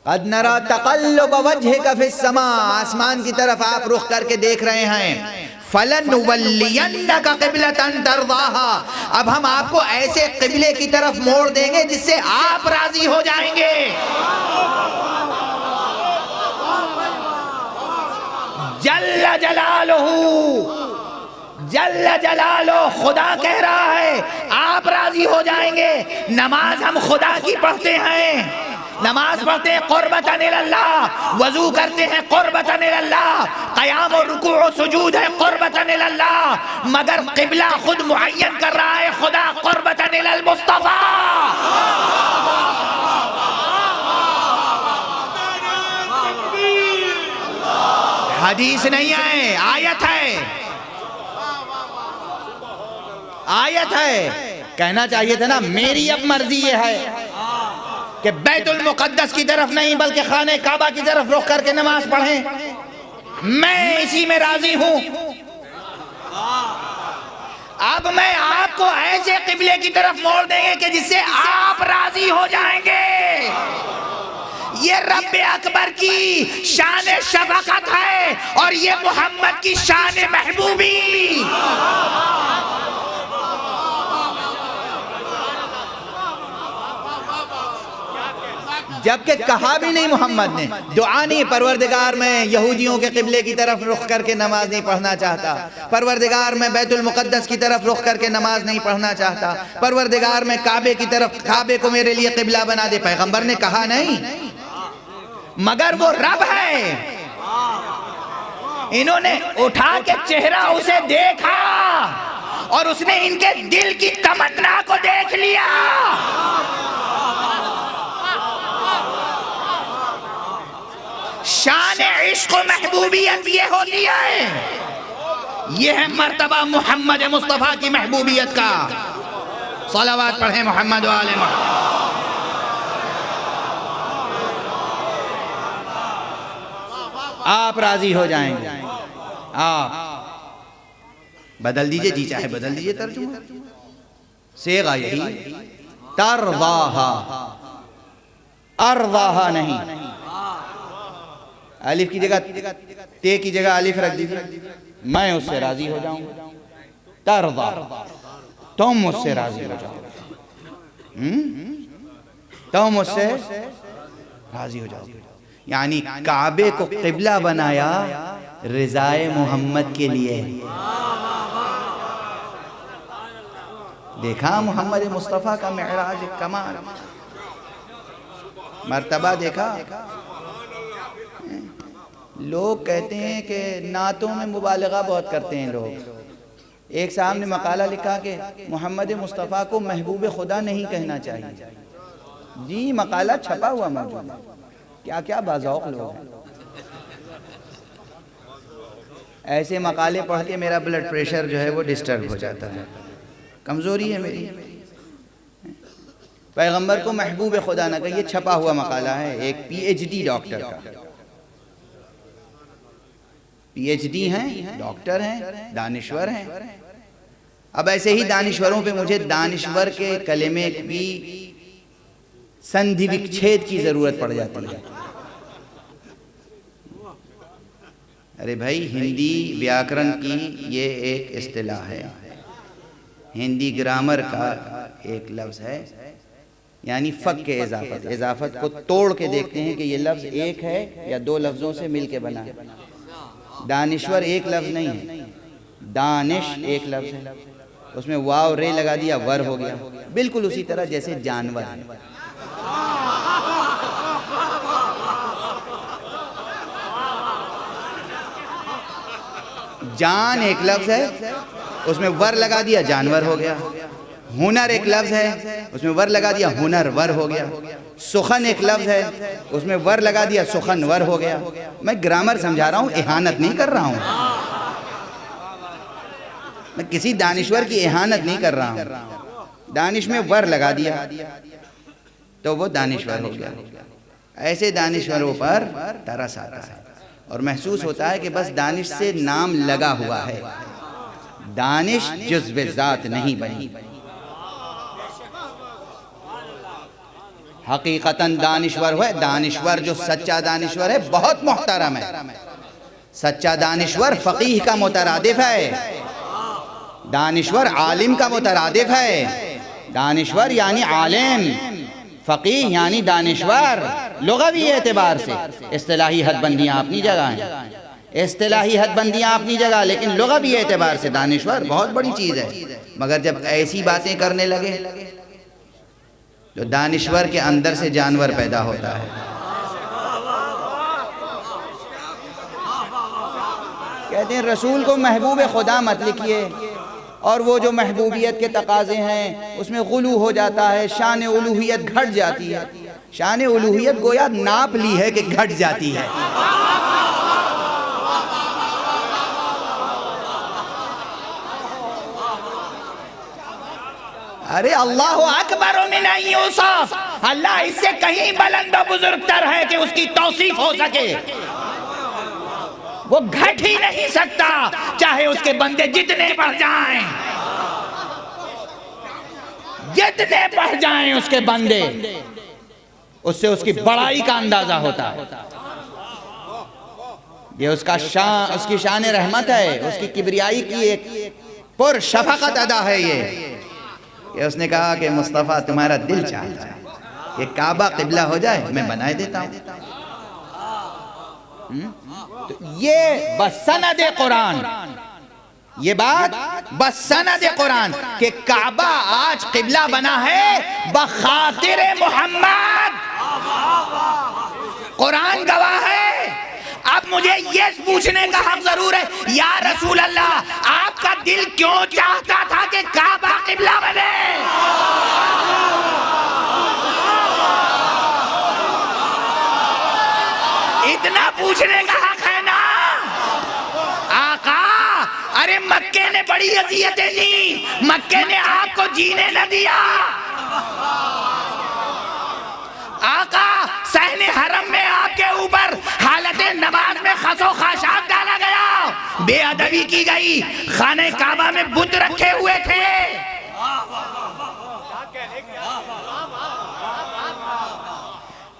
[SPEAKER 1] قد نرى تقلب وجهك في السماء، آسمان کی طرف آپ رخ کر کے دیکھ رہے ہیں. فَلَنُوَلِّيَنَّكَ قِبْلَةً تَرْضَاهَا، اب ہم آپ کو ایسے قبلے کی طرف موڑ دیں گے جس سے آپ راضی ہو جائیں گے. جل جلالہ، جل جلالہ خدا کہہ رہا ہے آپ راضی ہو جائیں گے. نماز ہم خدا کی پڑھتے ہیں، نماز پڑھتے ہیں قربتاً اللہ، وضو کرتے ہیں قربتاً اللہ، قیام و رکوع و سجود ہے قربتاً اللہ، مگر قبلہ خود معین کر رہا ہے خدا قربتاً المصطفیٰ. حدیث نہیں ہے، آیت ہے. آیت ہے. کہنا چاہیے تھا نا میری اب مرضی یہ ہے کہ بیت المقدس کی طرف نہیں بلکہ خانہ کعبہ کی طرف رخ کر کے نماز پڑھیں. میں اسی میں راضی ہوں. اب میں آپ کو ایسے قبلے کی طرف موڑ دیں گے کہ جس سے آپ راضی ہو جائیں گے. یہ رب اکبر کی شان شفقت ہے اور یہ محمد کی شان محبوبی. جبکہ کہا بھی نہیں محمد نے، دعا نہیں، پروردگار میں یہودیوں کے قبلے کی طرف رخ کر کے نماز نہیں پڑھنا چاہتا، پروردگار میں بیت المقدس کی طرف رخ کر کے نماز نہیں پڑھنا چاہتا، پروردگار میں کعبے کی طرف، کعبے کو میرے لیے قبلہ بنا دے. پیغمبر نے کہا نہیں، مگر وہ رب ہے. انہوں نے اٹھا کے چہرہ اسے دیکھا اور اس نے ان کے دل کی تمنا کو دیکھ لیا. شان عشق و محبوبیت یہ ہوتی ہے، یہ ہے مرتبہ محمد مصطفیٰ کی محبوبیت کا. صلوات پڑھیں محمد و آل محمد. آپ راضی ہو جائیں گے. آپ بدل دیجئے، جی چاہے بدل دیجئے ترجمہ. صیغہ یہی ترضاہا، ارضاہا نہیں. الف کی جگہ تے کی جگہ الف رکھ دیجیے، میں اس سے راضی ہو جاؤں گا، ترضا، تم مجھ سے راضی ہو جاؤ، تم مجھ سے راضی ہو جاؤ. یعنی کعبے کو قبلہ بنایا رضائے محمد کے لیے. دیکھا محمد مصطفیٰ کا معراج کمال، مرتبہ دیکھا. لوگ کہتے ہیں کہ نعتوں میں مبالغہ بہت کرتے ہیں لوگ. ایک صاحب نے مقالہ لکھا کہ محمد مصطفیٰ کو محبوب خدا نہیں کہنا چاہیے. جی مقالہ چھپا ہوا موجود ہے. کیا کیا باذوق لوگ ہیں. ایسے مقالے پڑھ کے میرا بلڈ پریشر جو ہے وہ ڈسٹرب ہو جاتا ہے. کمزوری ہے میری. پیغمبر کو محبوب خدا نہ کہیے. چھپا ہوا مقالہ ہے ایک پی ایچ ڈی ڈاکٹر کا. پی ایچ ڈی ہیں، ڈاکٹر ہیں، دانشور ہیں. اب ایسے ہی دانشوروں پہ مجھے دانشور کے کلمے کی سندھی وکچھید کی ضرورت پڑ جاتی ہے. ارے بھائی ہندی ویاکرن کی یہ ایک اصطلاح ہے، ہندی گرامر کا ایک لفظ ہے. یعنی فک کے اضافت کو توڑ کے دیکھتے ہیں کہ یہ لفظ ایک ہے یا دو لفظوں سے مل کے بنا ہے. دانشور ایک لفظ نہیں ہے، دانش ایک لفظ ہے. اس میں واو رے لگا دیا ور ہو گیا. بالکل اسی طرح جیسے جانور ہے. جان ایک لفظ ہے، اس میں ور لگا دیا جانور ہو گیا. ہنر ایک لفظ ہے، اس میں ور لگا دیا ہنر ور ہو گیا. سخن ایک لفظ ہے، اس میں ور لگا دیا سخن ور ہو گیا. میں گرامر سمجھا رہا ہوں، اہانت نہیں کر رہا ہوں. میں کسی دانشور کی اہانت نہیں کر رہا ہوں. دانش میں ور لگا دیا تو وہ دانشور ہو گیا. ایسے دانشوروں پر ترس آتا ہے اور محسوس ہوتا ہے کہ بس دانش سے نام لگا ہوا ہے، دانش جزو ذات نہیں بنی. حقیقتاً دانشور ہے. دانشور جو سچا دانشور ہے بہت محترم ہے. سچا دانشور فقیہ کا مترادف ہے. دانشور عالم کا مترادف ہے. دانشور یعنی عالم، فقیہ یعنی دانشور. لغوی اعتبار سے اصطلاحی حد بندیاں اپنی جگہ ہیں، اصطلاحی حد بندیاں اپنی جگہ، لیکن لغوی اعتبار سے دانشور بہت بڑی چیز ہے. مگر جب ایسی باتیں کرنے لگے تو دانشور کے اندر سے جانور پیدا ہوتا ہے. کہتے ہیں رسول کو محبوب خدا مت لکھیے، اور وہ جو محبوبیت کے تقاضے ہیں اس میں غلو ہو جاتا ہے، شان الوہیت گھٹ جاتی ہے. شان الوہیت گویا ناپ لی ہے کہ گھٹ جاتی ہے. ارے اللہ اکبر من ان یوصف، اللہ اس سے کہیں بلند و بزرگ تر ہے کہ اس کی توصیف ہو سکے. وہ گھٹ ہی نہیں سکتا چاہے اس کے بندے جتنے بڑھ جائیں، جتنے بڑھ جائیں اس کے بندے، اس سے اس کی بڑائی کا اندازہ ہوتا ہے. یہ اس کی شان رحمت ہے، اس کی کبریائی کی ایک پر شفقت ادا ہے. یہ کہ اس نے کہا کہ مصطفیٰ تمہارا دل چاہتا ہے کہ کعبہ قبلہ ہو جائے، میں بنائے دیتا ہوں. تو یہ بسند قرآن، یہ بات بسند قرآن کہ کعبہ آج قبلہ بنا ہے بخاطر محمد. قرآن گواہ ہے. اب مجھے یہ پوچھنے کا حق ضرور ہے، یا رسول اللہ آپ کا دل کیوں چاہتا تھا کہ کعبہ قبلہ بنے؟ اتنا پوچھنے کا حق ہے نا آقا. ارے مکے نے بڑی اذیتیں دی، مکے نے آپ کو جینے نہ دیا. آقا صحن حرم میں آپ کے اوپر حالت نماز میں خس و خاشاک ڈالا گیا، بے ادبی کی گئی، خانہ کعبہ میں بت رکھے ہوئے تھے.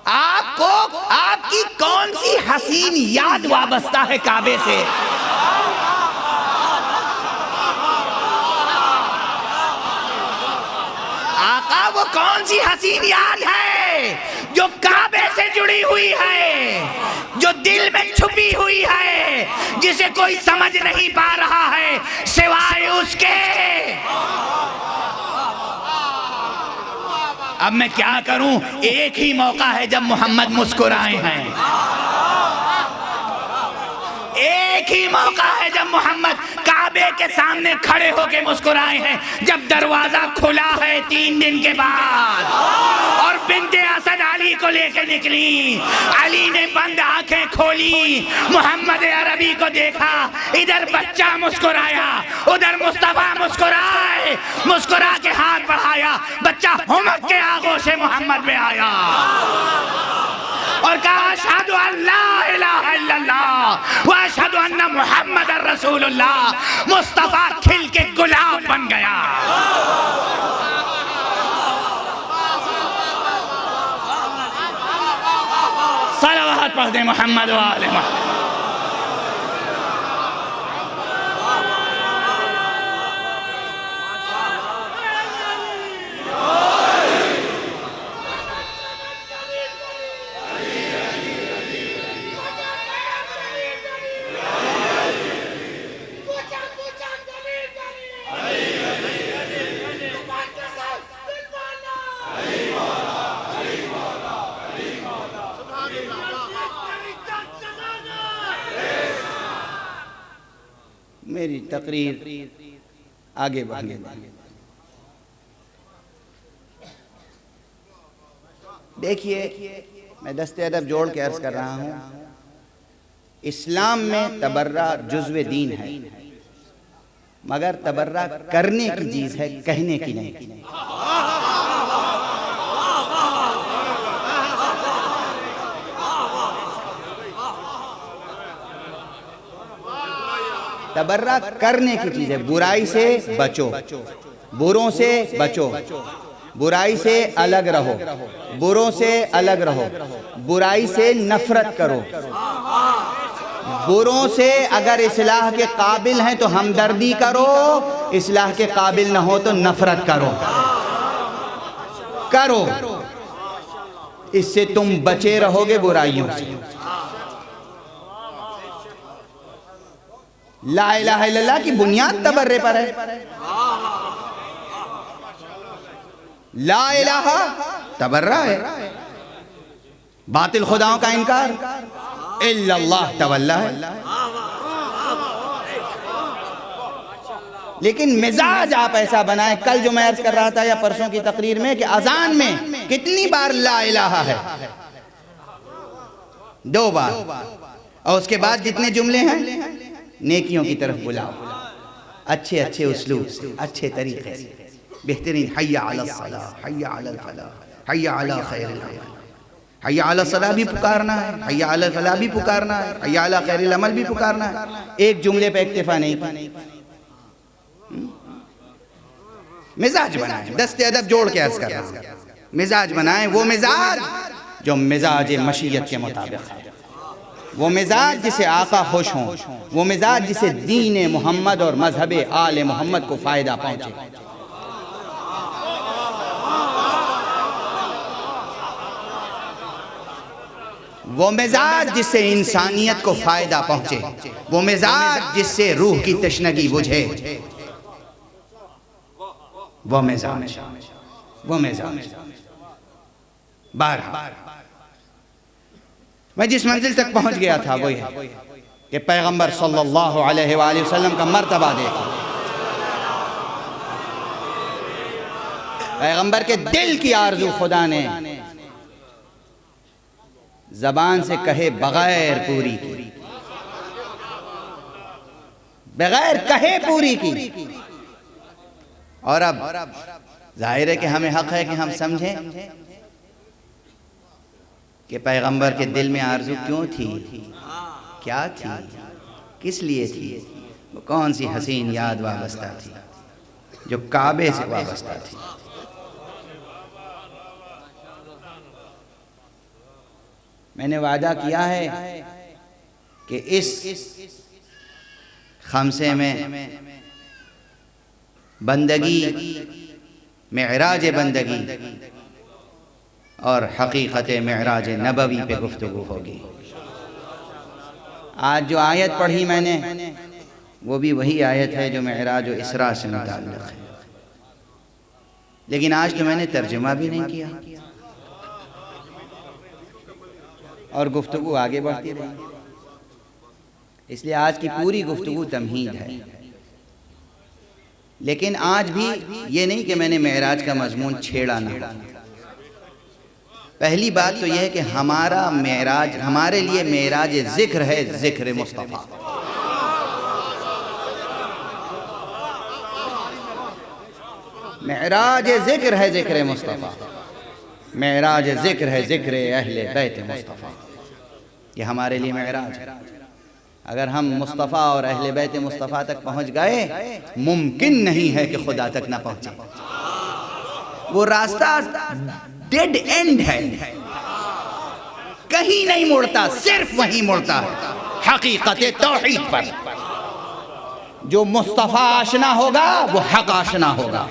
[SPEAKER 1] آپ آپ کی کون سی حسین یاد وابستہ ہے کعبے سے؟ آقا وہ کون سی حسین یاد ہے جو کعبے سے جڑی ہوئی ہے، جو دل میں چھپی ہوئی ہے، جسے کوئی سمجھ نہیں پا رہا ہے سوائے اس کے؟ اب میں کیا کروں؟ ایک ہی موقع ہے جب محمد مسکرائے ہیں، ایک ہی موقع ہے جب محمد کعبے کے سامنے کھڑے ہو کے مسکرائے ہیں، جب دروازہ کھلا ہے 3 دن کے بعد اور بنت اسد علی کو لے کے نکلی، علی نے بند آنکھیں کھولی، محمد عربی کو دیکھا، ادھر بچہ مسکرایا، ادھر مصطفیٰ مسکرائے، مسکرا کے ہاتھ بڑھایا، بچہ ہمک کے آغوش محمد میں آیا اور کہا اشہدو ان لا الہ الا اللہ واشہدو ان محمد رسول اللہ۔ مصطفیٰ کھل کے گلاب بن گیا۔ صلوات پڑھ دیں محمد و آل محمد۔ میری تقریر آگے بڑھنے دیں۔ دیکھیے میں دست ادب جوڑ کے عرض کر رہا ہوں، اسلام میں تبرہ جزو دین ہے، مگر تبرہ کرنے کی چیز ہے، کہنے کی نہیں۔ تبرہ کرنے کی چیز ہے، برائی سے بچو، بروں سے بچو، برائی سے الگ رہو، بروں سے الگ رہو، برائی سے نفرت کرو، بروں سے اگر اصلاح کے قابل ہیں تو ہمدردی کرو، اصلاح کے قابل نہ ہو تو نفرت کرو، اس سے تم بچے رہو گے برائیوں سے۔ لا الہ الا اللہ کی بنیاد تبرے پر ہے، لا الہ تبرہ ہے، باطل خداؤں کا انکار، الا اللہ تولا ہے۔ لیکن مزاج آپ ایسا بنائیں، کل جو میں عرض کر رہا تھا یا پرسوں کی تقریر میں کہ اذان میں کتنی بار لا الہ ہے؟ 2 بار، اور اس کے بعد جتنے جملے ہیں نیکیوں کی طرف بلاؤ، اچھے اچھے اسلوب سے، اچھے طریقے سے، بہترین حی علی الصلاح، حی علی الفلاح، حی علی خیر العمل، حی علی الصلاح بھی پکارنا ہے، حی علی الفلاح بھی پکارنا ہے، حی علی خیر العمل بھی پکارنا ہے۔ ایک جملے پہ اکتفا نہیں کی۔ مزاج بنائیں، دست ادب جوڑ کے عرض کر رہا ہوں، مزاج بنائیں، وہ مزاج جو مزاج مشیت کے مطابق ہے، وہ مزاج جسے آقا خوش ہوں، وہ مزاج جسے دین محمد اور مذہب آل محمد کو فائدہ پہنچے۔ وہ مزاج جس سے انسانیت کو فائدہ پہنچے، وہ مزاج جس سے روح کی تشنگی بجھے، وہ مزاج، وہ مزاج۔ بارہ میں جس منزل تک پہنچ گیا تھا وہ ہے کہ پیغمبر صلی اللہ علیہ وآلہ وسلم کا مرتبہ دیکھا، پیغمبر کے دل کی آرزو خدا نے زبان سے کہے بغیر پوری کی، بغیر کہے پوری کی۔ اور اب ظاہر ہے کہ ہمیں حق ہے کہ ہم سمجھیں کہ پیغمبر کے دل میں آرزو کیوں تھی، کیا تھی، کس لیے تھی، وہ کون سی حسین یاد وابستہ تھی جو کعبے سے وابستہ تھی۔ میں نے وعدہ کیا ہے کہ اس خمسے میں بندگی، معراج بندگی اور حقیقت معراج نبوی پہ گفتگو ہوگی۔ آج جو آیت پڑھی میں نے وہ بھی وہی آیت ہے جو معراج و اسراء سے متعلق ہے، لیکن آج تو میں نے ترجمہ بھی نہیں کیا اور گفتگو آگے بڑھتی رہی، اس لیے آج کی پوری گفتگو تمہید ہے۔ لیکن آج بھی یہ نہیں کہ میں نے معراج کا مضمون چھیڑا نہ۔ پہلی بات تو یہ ہے کہ ہمارا معراج، ہمارے لیے معراج ذکر ہے، ذکر مصطفیٰ۔ معراج ذکر ہے، ذکر مصطفیٰ۔ معراج ذکر ہے، ذکر اہل بیت مصطفیٰ۔ یہ ہمارے لیے معراج ہے۔ اگر ہم مصطفیٰ اور اہل بیت مصطفیٰ تک پہنچ گئے، ممکن نہیں ہے کہ خدا تک نہ پہنچے۔ وہ راستہ ڈیڈ اینڈ ہے، کہیں نہیں مڑتا، صرف وہیں مڑتا ہے، حقیقت توحید پر۔ جو مصطفیٰ آشنا ہوگا وہ حق آشنا ہوگا۔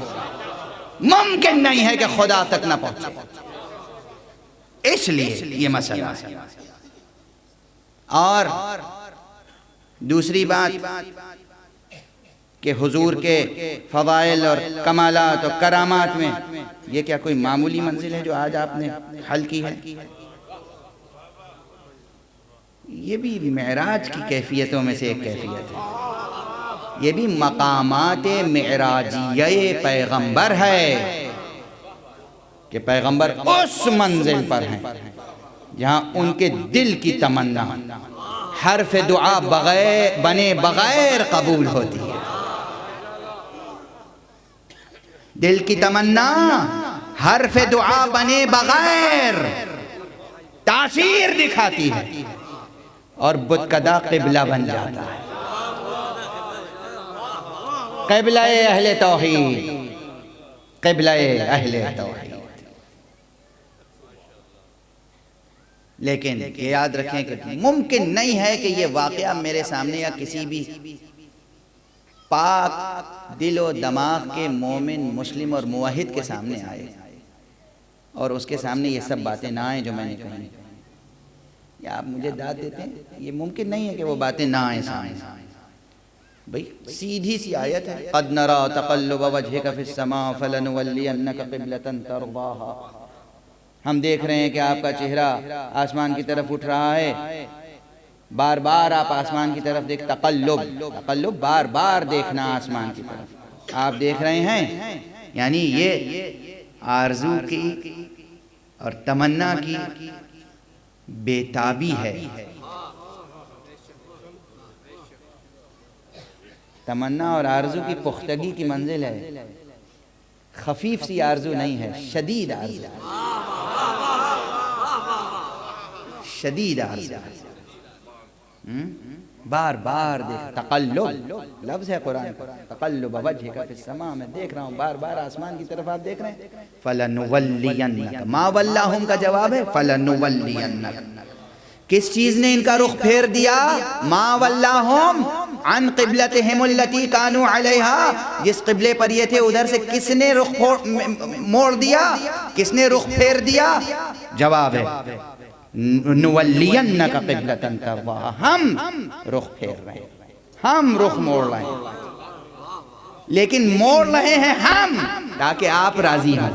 [SPEAKER 1] ممکن نہیں ہے کہ خدا تک نہ پہنچے، اس لیے یہ مسئلہ ہے۔ اور دوسری بات کہ حضور کے فضائل اور کمالات اور کرامات میں یہ کیا کوئی معمولی منزل ہے جو آج آپ نے حل کی ہے؟ یہ بھی معراج کی کیفیتوں میں سے ایک کیفیت ہے۔ یہ بھی مقامات معراجیہ پیغمبر ہے کہ پیغمبر اس منزل پر ہیں جہاں ان کے دل کی تمنا حرف دعا بنے بغیر قبول ہوتی ہے۔ دل کی تمنا حرف دعا بنے بغیر تاثیر دکھاتی ہے اور بت کدہ قبلہ بن جاتا ہے۔ قبلہ اہل توحید، قبلہ اہل توحید۔ لیکن یہ یاد رکھیں کہ ممکن نہیں ہے کہ یہ واقعہ میرے سامنے یا کسی بھی پاک دل و دماغ کے مومن، مسلم اور موحد کے سامنے آئے اور اس کے سامنے یہ سب باتیں نہ آئیں جو میں نے کہی۔ یا آپ مجھے داد دیتے ہیں، یہ ممکن نہیں ہے کہ وہ باتیں نہ آئیں سامنے۔ بھئی سیدھی سی آیت ہے، قد نرى تقلب وجهك في السماء فلنولينك قبلة ترضاها۔ ہم دیکھ رہے ہیں کہ آپ کا چہرہ آسمان کی طرف اٹھ رہا ہے، بار بار آپ آسمان کی طرف دیکھ، تقلب بار بار دیکھنا آسمان کی طرف آپ دیکھ رہے ہیں، یعنی یہ آرزو کی اور تمنا کی بے تابی ہے۔ تمنا اور آرزو کی پختگی کی منزل ہے، خفیف سی آرزو نہیں ہے، شدید آرزو، شدید آرزو، بار بار دیکھ، تقلب لفظ ہے قرآن کا، تقلب وجهك فی السماء، میں دیکھ رہا ہوں بار بار آسمان کی طرف آپ دیکھ رہے ہیں۔ فَلَنُوَلِّيَنَّكَ، ما وَلَّهُمْ کا جواب ہے فَلَنُوَلِّيَنَّكَ۔ کس چیز نے ان کا رخ پھیر دیا؟ ما وَلَّهُمْ عن قبلتہم التی کانوا علیہا، جس قبلے پر یہ تھے ادھر سے کس نے رخ موڑ دیا، کس نے رخ پھیر دیا؟ جواب ہے نولینک قبلۃ ترضاھا، ہم رخ پھیر رہے ہیں، ہم رخ موڑ رہے ہیں، لیکن موڑ رہے ہیں ہم تاکہ آپ راضی ہوں۔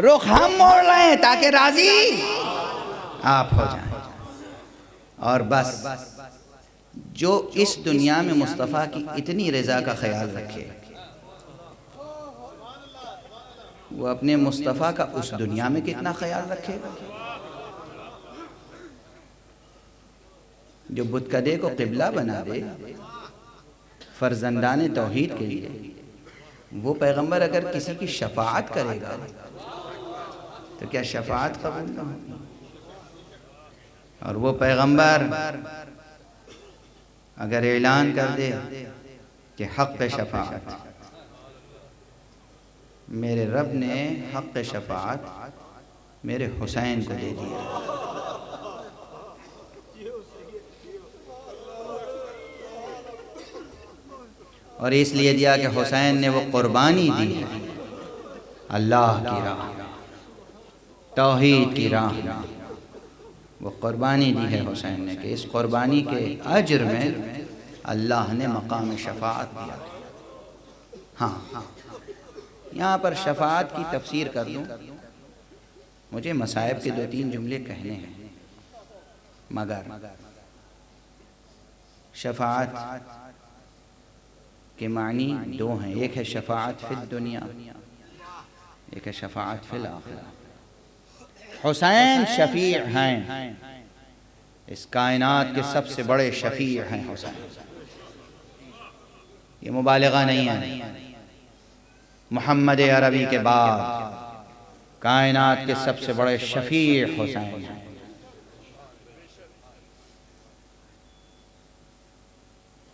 [SPEAKER 1] رخ ہم موڑ رہے ہیں تاکہ راضی آپ ہو جائیں۔ اور بس جو اس دنیا میں مصطفیٰ کی اتنی رضا کا خیال رکھے، وہ اپنے مصطفیٰ کا اس دنیا میں کتنا خیال رکھے گا؟ جو بت کدے کو قبلہ بنا دے فرزندان توحید کے لیے، وہ پیغمبر اگر کسی کی شفاعت کرے گا تو کیا شفاعت قبول نہ ہوگی؟ اور وہ پیغمبر اگر اعلان کر دے کہ حق پہ شفاعت، میرے رب نے حق شفاعت میرے حسین کو دے دیا، اور اس لیے دیا کہ حسین نے وہ قربانی دی ہے اللہ کی راہ، توحید کی راہ، وہ قربانی دی ہے حسین نے کہ اس قربانی کے اجر میں اللہ نے مقام شفاعت دیا۔ ہاں یہاں پر شفاعت کی تفسیر کر دوں، مجھے مصائب کے 2-3 جملے کہنے ہیں، مگر شفاعت کے معنی 2 ہیں، ایک ہے شفاعت فی الدنیا، ایک ہے شفاعت فی الآخرہ۔ حسین شفیع ہیں، اس کائنات کے سب سے بڑے شفیع ہیں حسین، یہ مبالغہ نہیں ہے، محمد عربی کے بعد کائنات کے سب سے بڑے شفیع حسین ہیں۔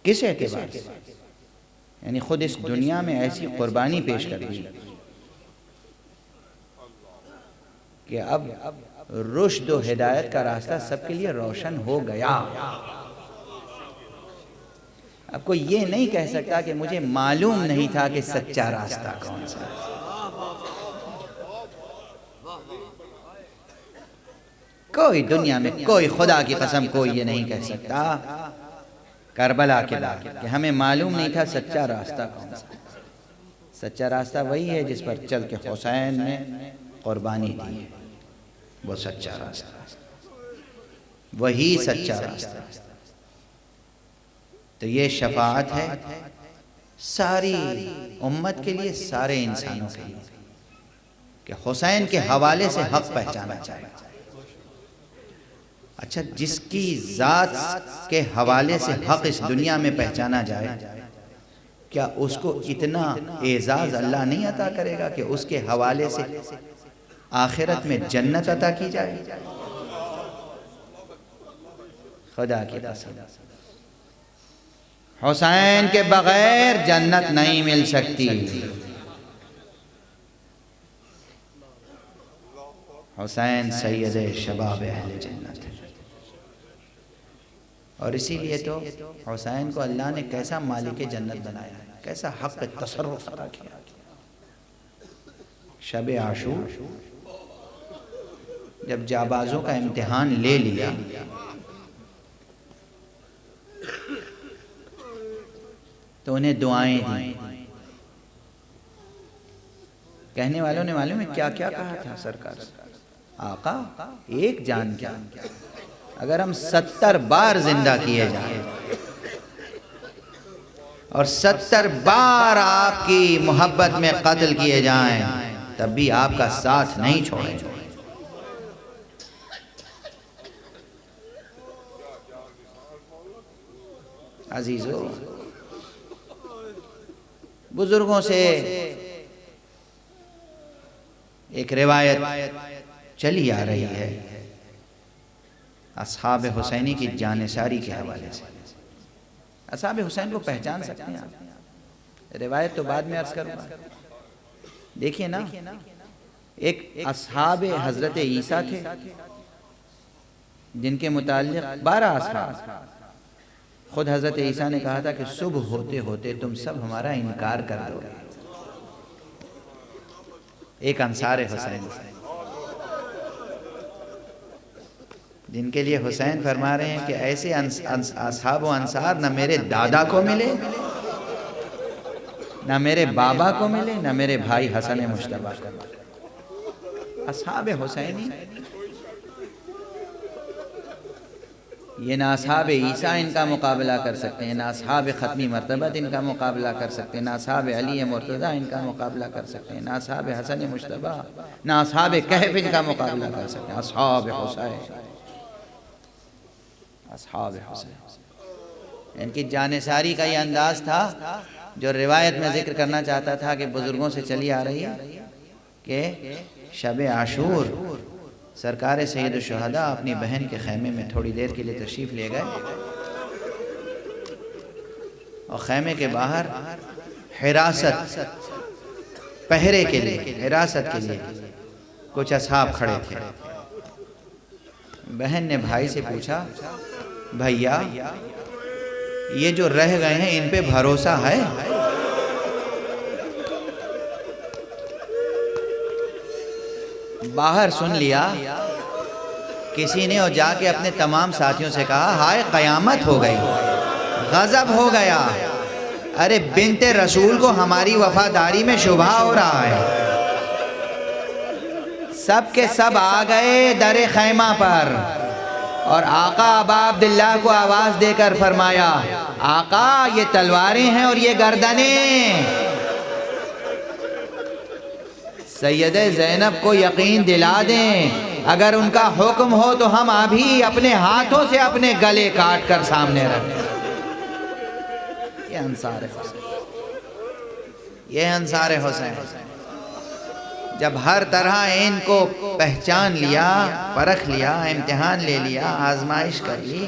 [SPEAKER 1] کس اعتبار سے؟ یعنی خود اس دنیا میں ایسی قربانی پیش کر دی کہ اب رشد و ہدایت کا راستہ سب کے لیے روشن ہو گیا۔ اب کوئی یہ نہیں کہہ سکتا کہ مجھے معلوم نہیں تھا کہ سچا راستہ کون سا ہے۔ کوئی دنیا میں کوئی خدا کی قسم کوئی یہ نہیں کہہ سکتا کربلا کے بعد کہ ہمیں معلوم نہیں تھا سچا راستہ کون سا ہے۔ سچا راستہ وہی ہے جس پر چل کے حسین نے قربانی دی ہے، وہ سچا راستہ، وہی سچا راستہ۔ تو یہ شفاعت ہے ساری امت کے لیے، سارے انسانوں کے لیے، کہ حسین کے حوالے سے حق پہچانا چاہے۔ اچھا، جس کی ذات کے حوالے سے حق اس دنیا میں پہچانا جائے، کیا اس کو اتنا اعزاز اللہ نہیں عطا کرے گا کہ اس کے حوالے سے آخرت میں جنت عطا کی جائے؟ خدا کی قسم، حسین کے بغیر جنت نہیں مل سکتی۔ حسین سید شباب اہل جنت ہے، اور اسی لیے تو حسین کو اللہ نے کیسا مالک جنت بنایا ہے، کیسا حق تصرف عطا کیا۔ شب عاشور جب جابازوں کا امتحان لے لیا تو انہیں دعائیں دیں۔ کہنے والوں نے معلوم ہے کیا کیا کہا تھا سرکار سے؟ آقا ایک جان کیا، اگر ہم 70 بار زندہ کیے جائیں اور 70 بار آپ کی محبت میں قتل کیے جائیں تب بھی آپ کا ساتھ نہیں چھوڑیں۔ عزیزو، بزرگوں سے ایک روایت چلی آ رہی ہے اصحاب حسینی کی جانثاری کے حوالے سے۔ اصحاب حسین کو پہچان سکتے ہیں آپ؟ روایت تو بعد میں عرض کروں گا۔ دیکھیے نا، ایک اصحاب حضرت عیسیٰ تھے جن کے متعلق 12 اصحاب، خود حضرت عیسیٰ نے کہا تھا کہ صبح ہوتے ہوتے تم سب ہمارا انکار کر دو گے۔ ایک انصار حسین جن کے لیے حسین فرما رہے ہیں کہ ایسے اصحاب و انصار نہ میرے دادا کو ملے، نہ میرے بابا کو ملے، نہ میرے بھائی حسن مجتبیٰ کو ملے۔ اصحاب حسینی یہ نہ اصحاب عیسیٰ ان کا مقابلہ کر سکتے ہیں، نہ اصحاب ختمی مرتبت ان کا مقابلہ کر سکتے ہیں، نہ اصحاب علی مرتضیٰ ان کا مقابلہ کر سکتے ہیں، نہ اصحاب حسن مجتبیٰ، نہ اصحاب کہف ان کا مقابلہ کر سکتے ہیں۔ اصحاب حسین، اصحاب حسین، ان کی جانثاری کا یہ انداز تھا جو روایت میں ذکر کرنا چاہتا تھا کہ بزرگوں سے چلی آ رہی ہے کہ شب عاشور سرکار سید الشہداء اپنی بہن کے خیمے میں تھوڑی دیر کے لیے تشریف لے گئے، اور خیمے کے باہر حراست پہرے کے لیے، حراست کے لیے کچھ اصحاب کھڑے تھے۔ بہن نے بھائی سے پوچھا، بھیا یہ جو رہ گئے ہیں ان پہ بھروسہ ہے؟ باہر سن لیا کسی نے اور جا کے اپنے تمام ساتھیوں سے کہا، ہائے قیامت ہو گئی، غضب ہو گیا، ارے بنت رسول کو ہماری وفاداری میں شبہ ہو رہا ہے۔ سب کے سب آ گئے در خیمہ پر، اور آقا ابا عبداللہ کو آواز دے کر فرمایا، آقا یہ تلواریں ہیں اور یہ گردنیں۔ سیدہ زینب کو یقین دلا دیں، اگر ان کا حکم ہو تو ہم ابھی اپنے ہاتھوں سے اپنے گلے کاٹ کر سامنے رکھیں۔ یہ انصار حسین، یہ انصار حسین جب ہر طرح ان کو پہچان لیا، پرکھ لیا، امتحان لے لیا، آزمائش کر لی،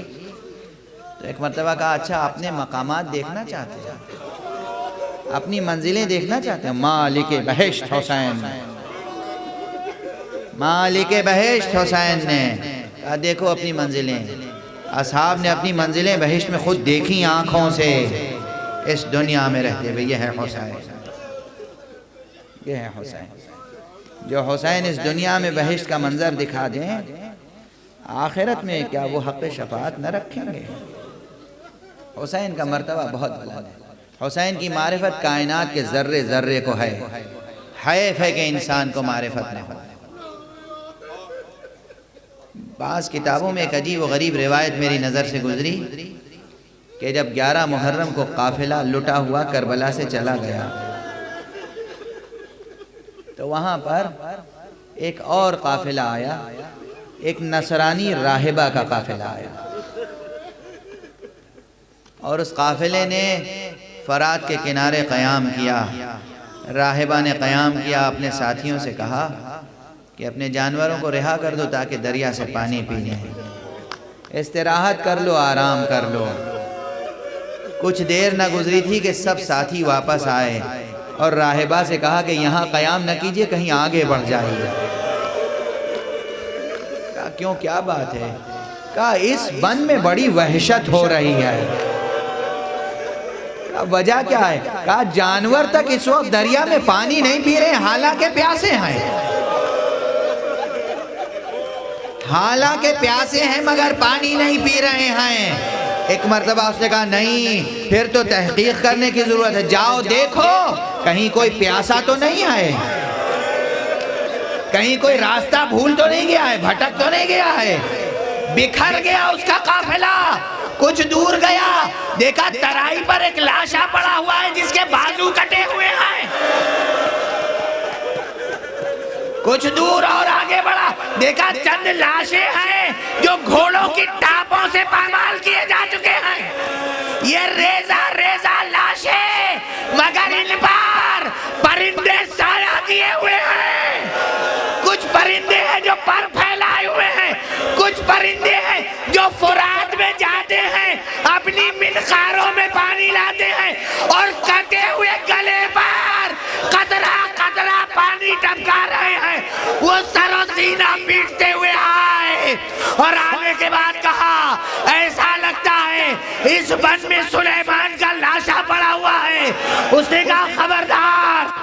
[SPEAKER 1] تو ایک مرتبہ کہا، اچھا اپنے مقامات دیکھنا چاہتے ہیں، اپنی منزلیں دیکھنا چاہتے ہیں؟ مالک بہشت حسین، مالک بہشت حسین نے کہا دیکھو اپنی منزلیں۔ اصحاب نے اپنی منزلیں بہشت میں خود دیکھی آنکھوں سے، اس دنیا میں رہتے ہوئے۔ یہ ہے حسین، یہ ہے حسین۔ جو حسین اس دنیا میں بہشت کا منظر دکھا دیں، آخرت میں کیا وہ حق شفاعت نہ رکھیں گے؟ حسین کا مرتبہ بہت بلند ہے، حسین کی معرفت کائنات کے ذرے ذرے کو ہے، حیف ہے کہ انسان کو معرفت نہ ہو۔ بعض کتابوں میں ایک عجیب و غریب روایت میری نظر سے گزری کہ جب 11 محرم کو قافلہ لٹا ہوا کربلا سے چلا گیا تو وہاں پر ایک اور قافلہ آیا، ایک نصرانی راہبہ کا قافلہ آیا، اور اس قافلے نے فرات کے کنارے قیام کیا۔ راہبہ نے قیام کیا، اپنے ساتھیوں سے کہا کہ اپنے جانوروں کو رہا کر دو تاکہ دریا سے پانی پی لیں، استراحت کر لو، آرام کر لو۔ کچھ دیر نہ گزری تھی کہ سب ساتھی واپس آئے اور راہبہ سے کہا کہ یہاں قیام نہ کیجئے، کہیں آگے بڑھ جائیے۔ کہا کیوں، کیا بات ہے؟ کہا اس بن میں بڑی وحشت ہو رہی ہے۔ کہا وجہ کیا ہے؟ کہا جانور تک اس وقت دریا میں پانی نہیں پی رہے، حالانکہ پیاسے ہیں، حالانکہ پیاسے ہیں مگر پانی نہیں پی رہے ہیں۔ ایک مرتبہ اس نے کہا نہیں، پھر تو تحقیق کرنے کی ضرورت ہے، جاؤ دیکھو کہیں کوئی پیاسا تو نہیں ہے، کہیں کوئی راستہ بھول تو نہیں گیا ہے، بھٹک تو نہیں گیا ہے۔ بکھر گیا اس کا قافلہ، کچھ دور گیا، دیکھا ترائی پر ایک لاشا پڑا ہوا ہے جس کے بازو کٹے ہوئے ہیں۔ کچھ دور اور آگے بڑھا، دیکھا چند لاشیں ہیں جو گھوڑوں کی ٹاپوں سے پامال کیے جا چکے ہیں۔ یہ ریزہ ریزہ لاشیں، مگر ان پر پرندے سایہ کیے ہوئے ہیں۔ کچھ پرندے ہیں جو پر پھیلائے ہوئے ہیں، کچھ پرندے ہیں جو فرات میں جاتے ہیں، اپنی منقاروں میں پانی لاتے ہیں، اور کٹے ہوئے گلے پر قطرہ قطرہ پانی ٹپکا رہے ہیں۔ وہ سر و سینہ پیٹتے ہوئے آئے اور آنے کے بعد کہا ایسا لگتا ہے اس بن میں سلیمان کا لاشا پڑا ہوا ہے۔ اس نے کہا خبر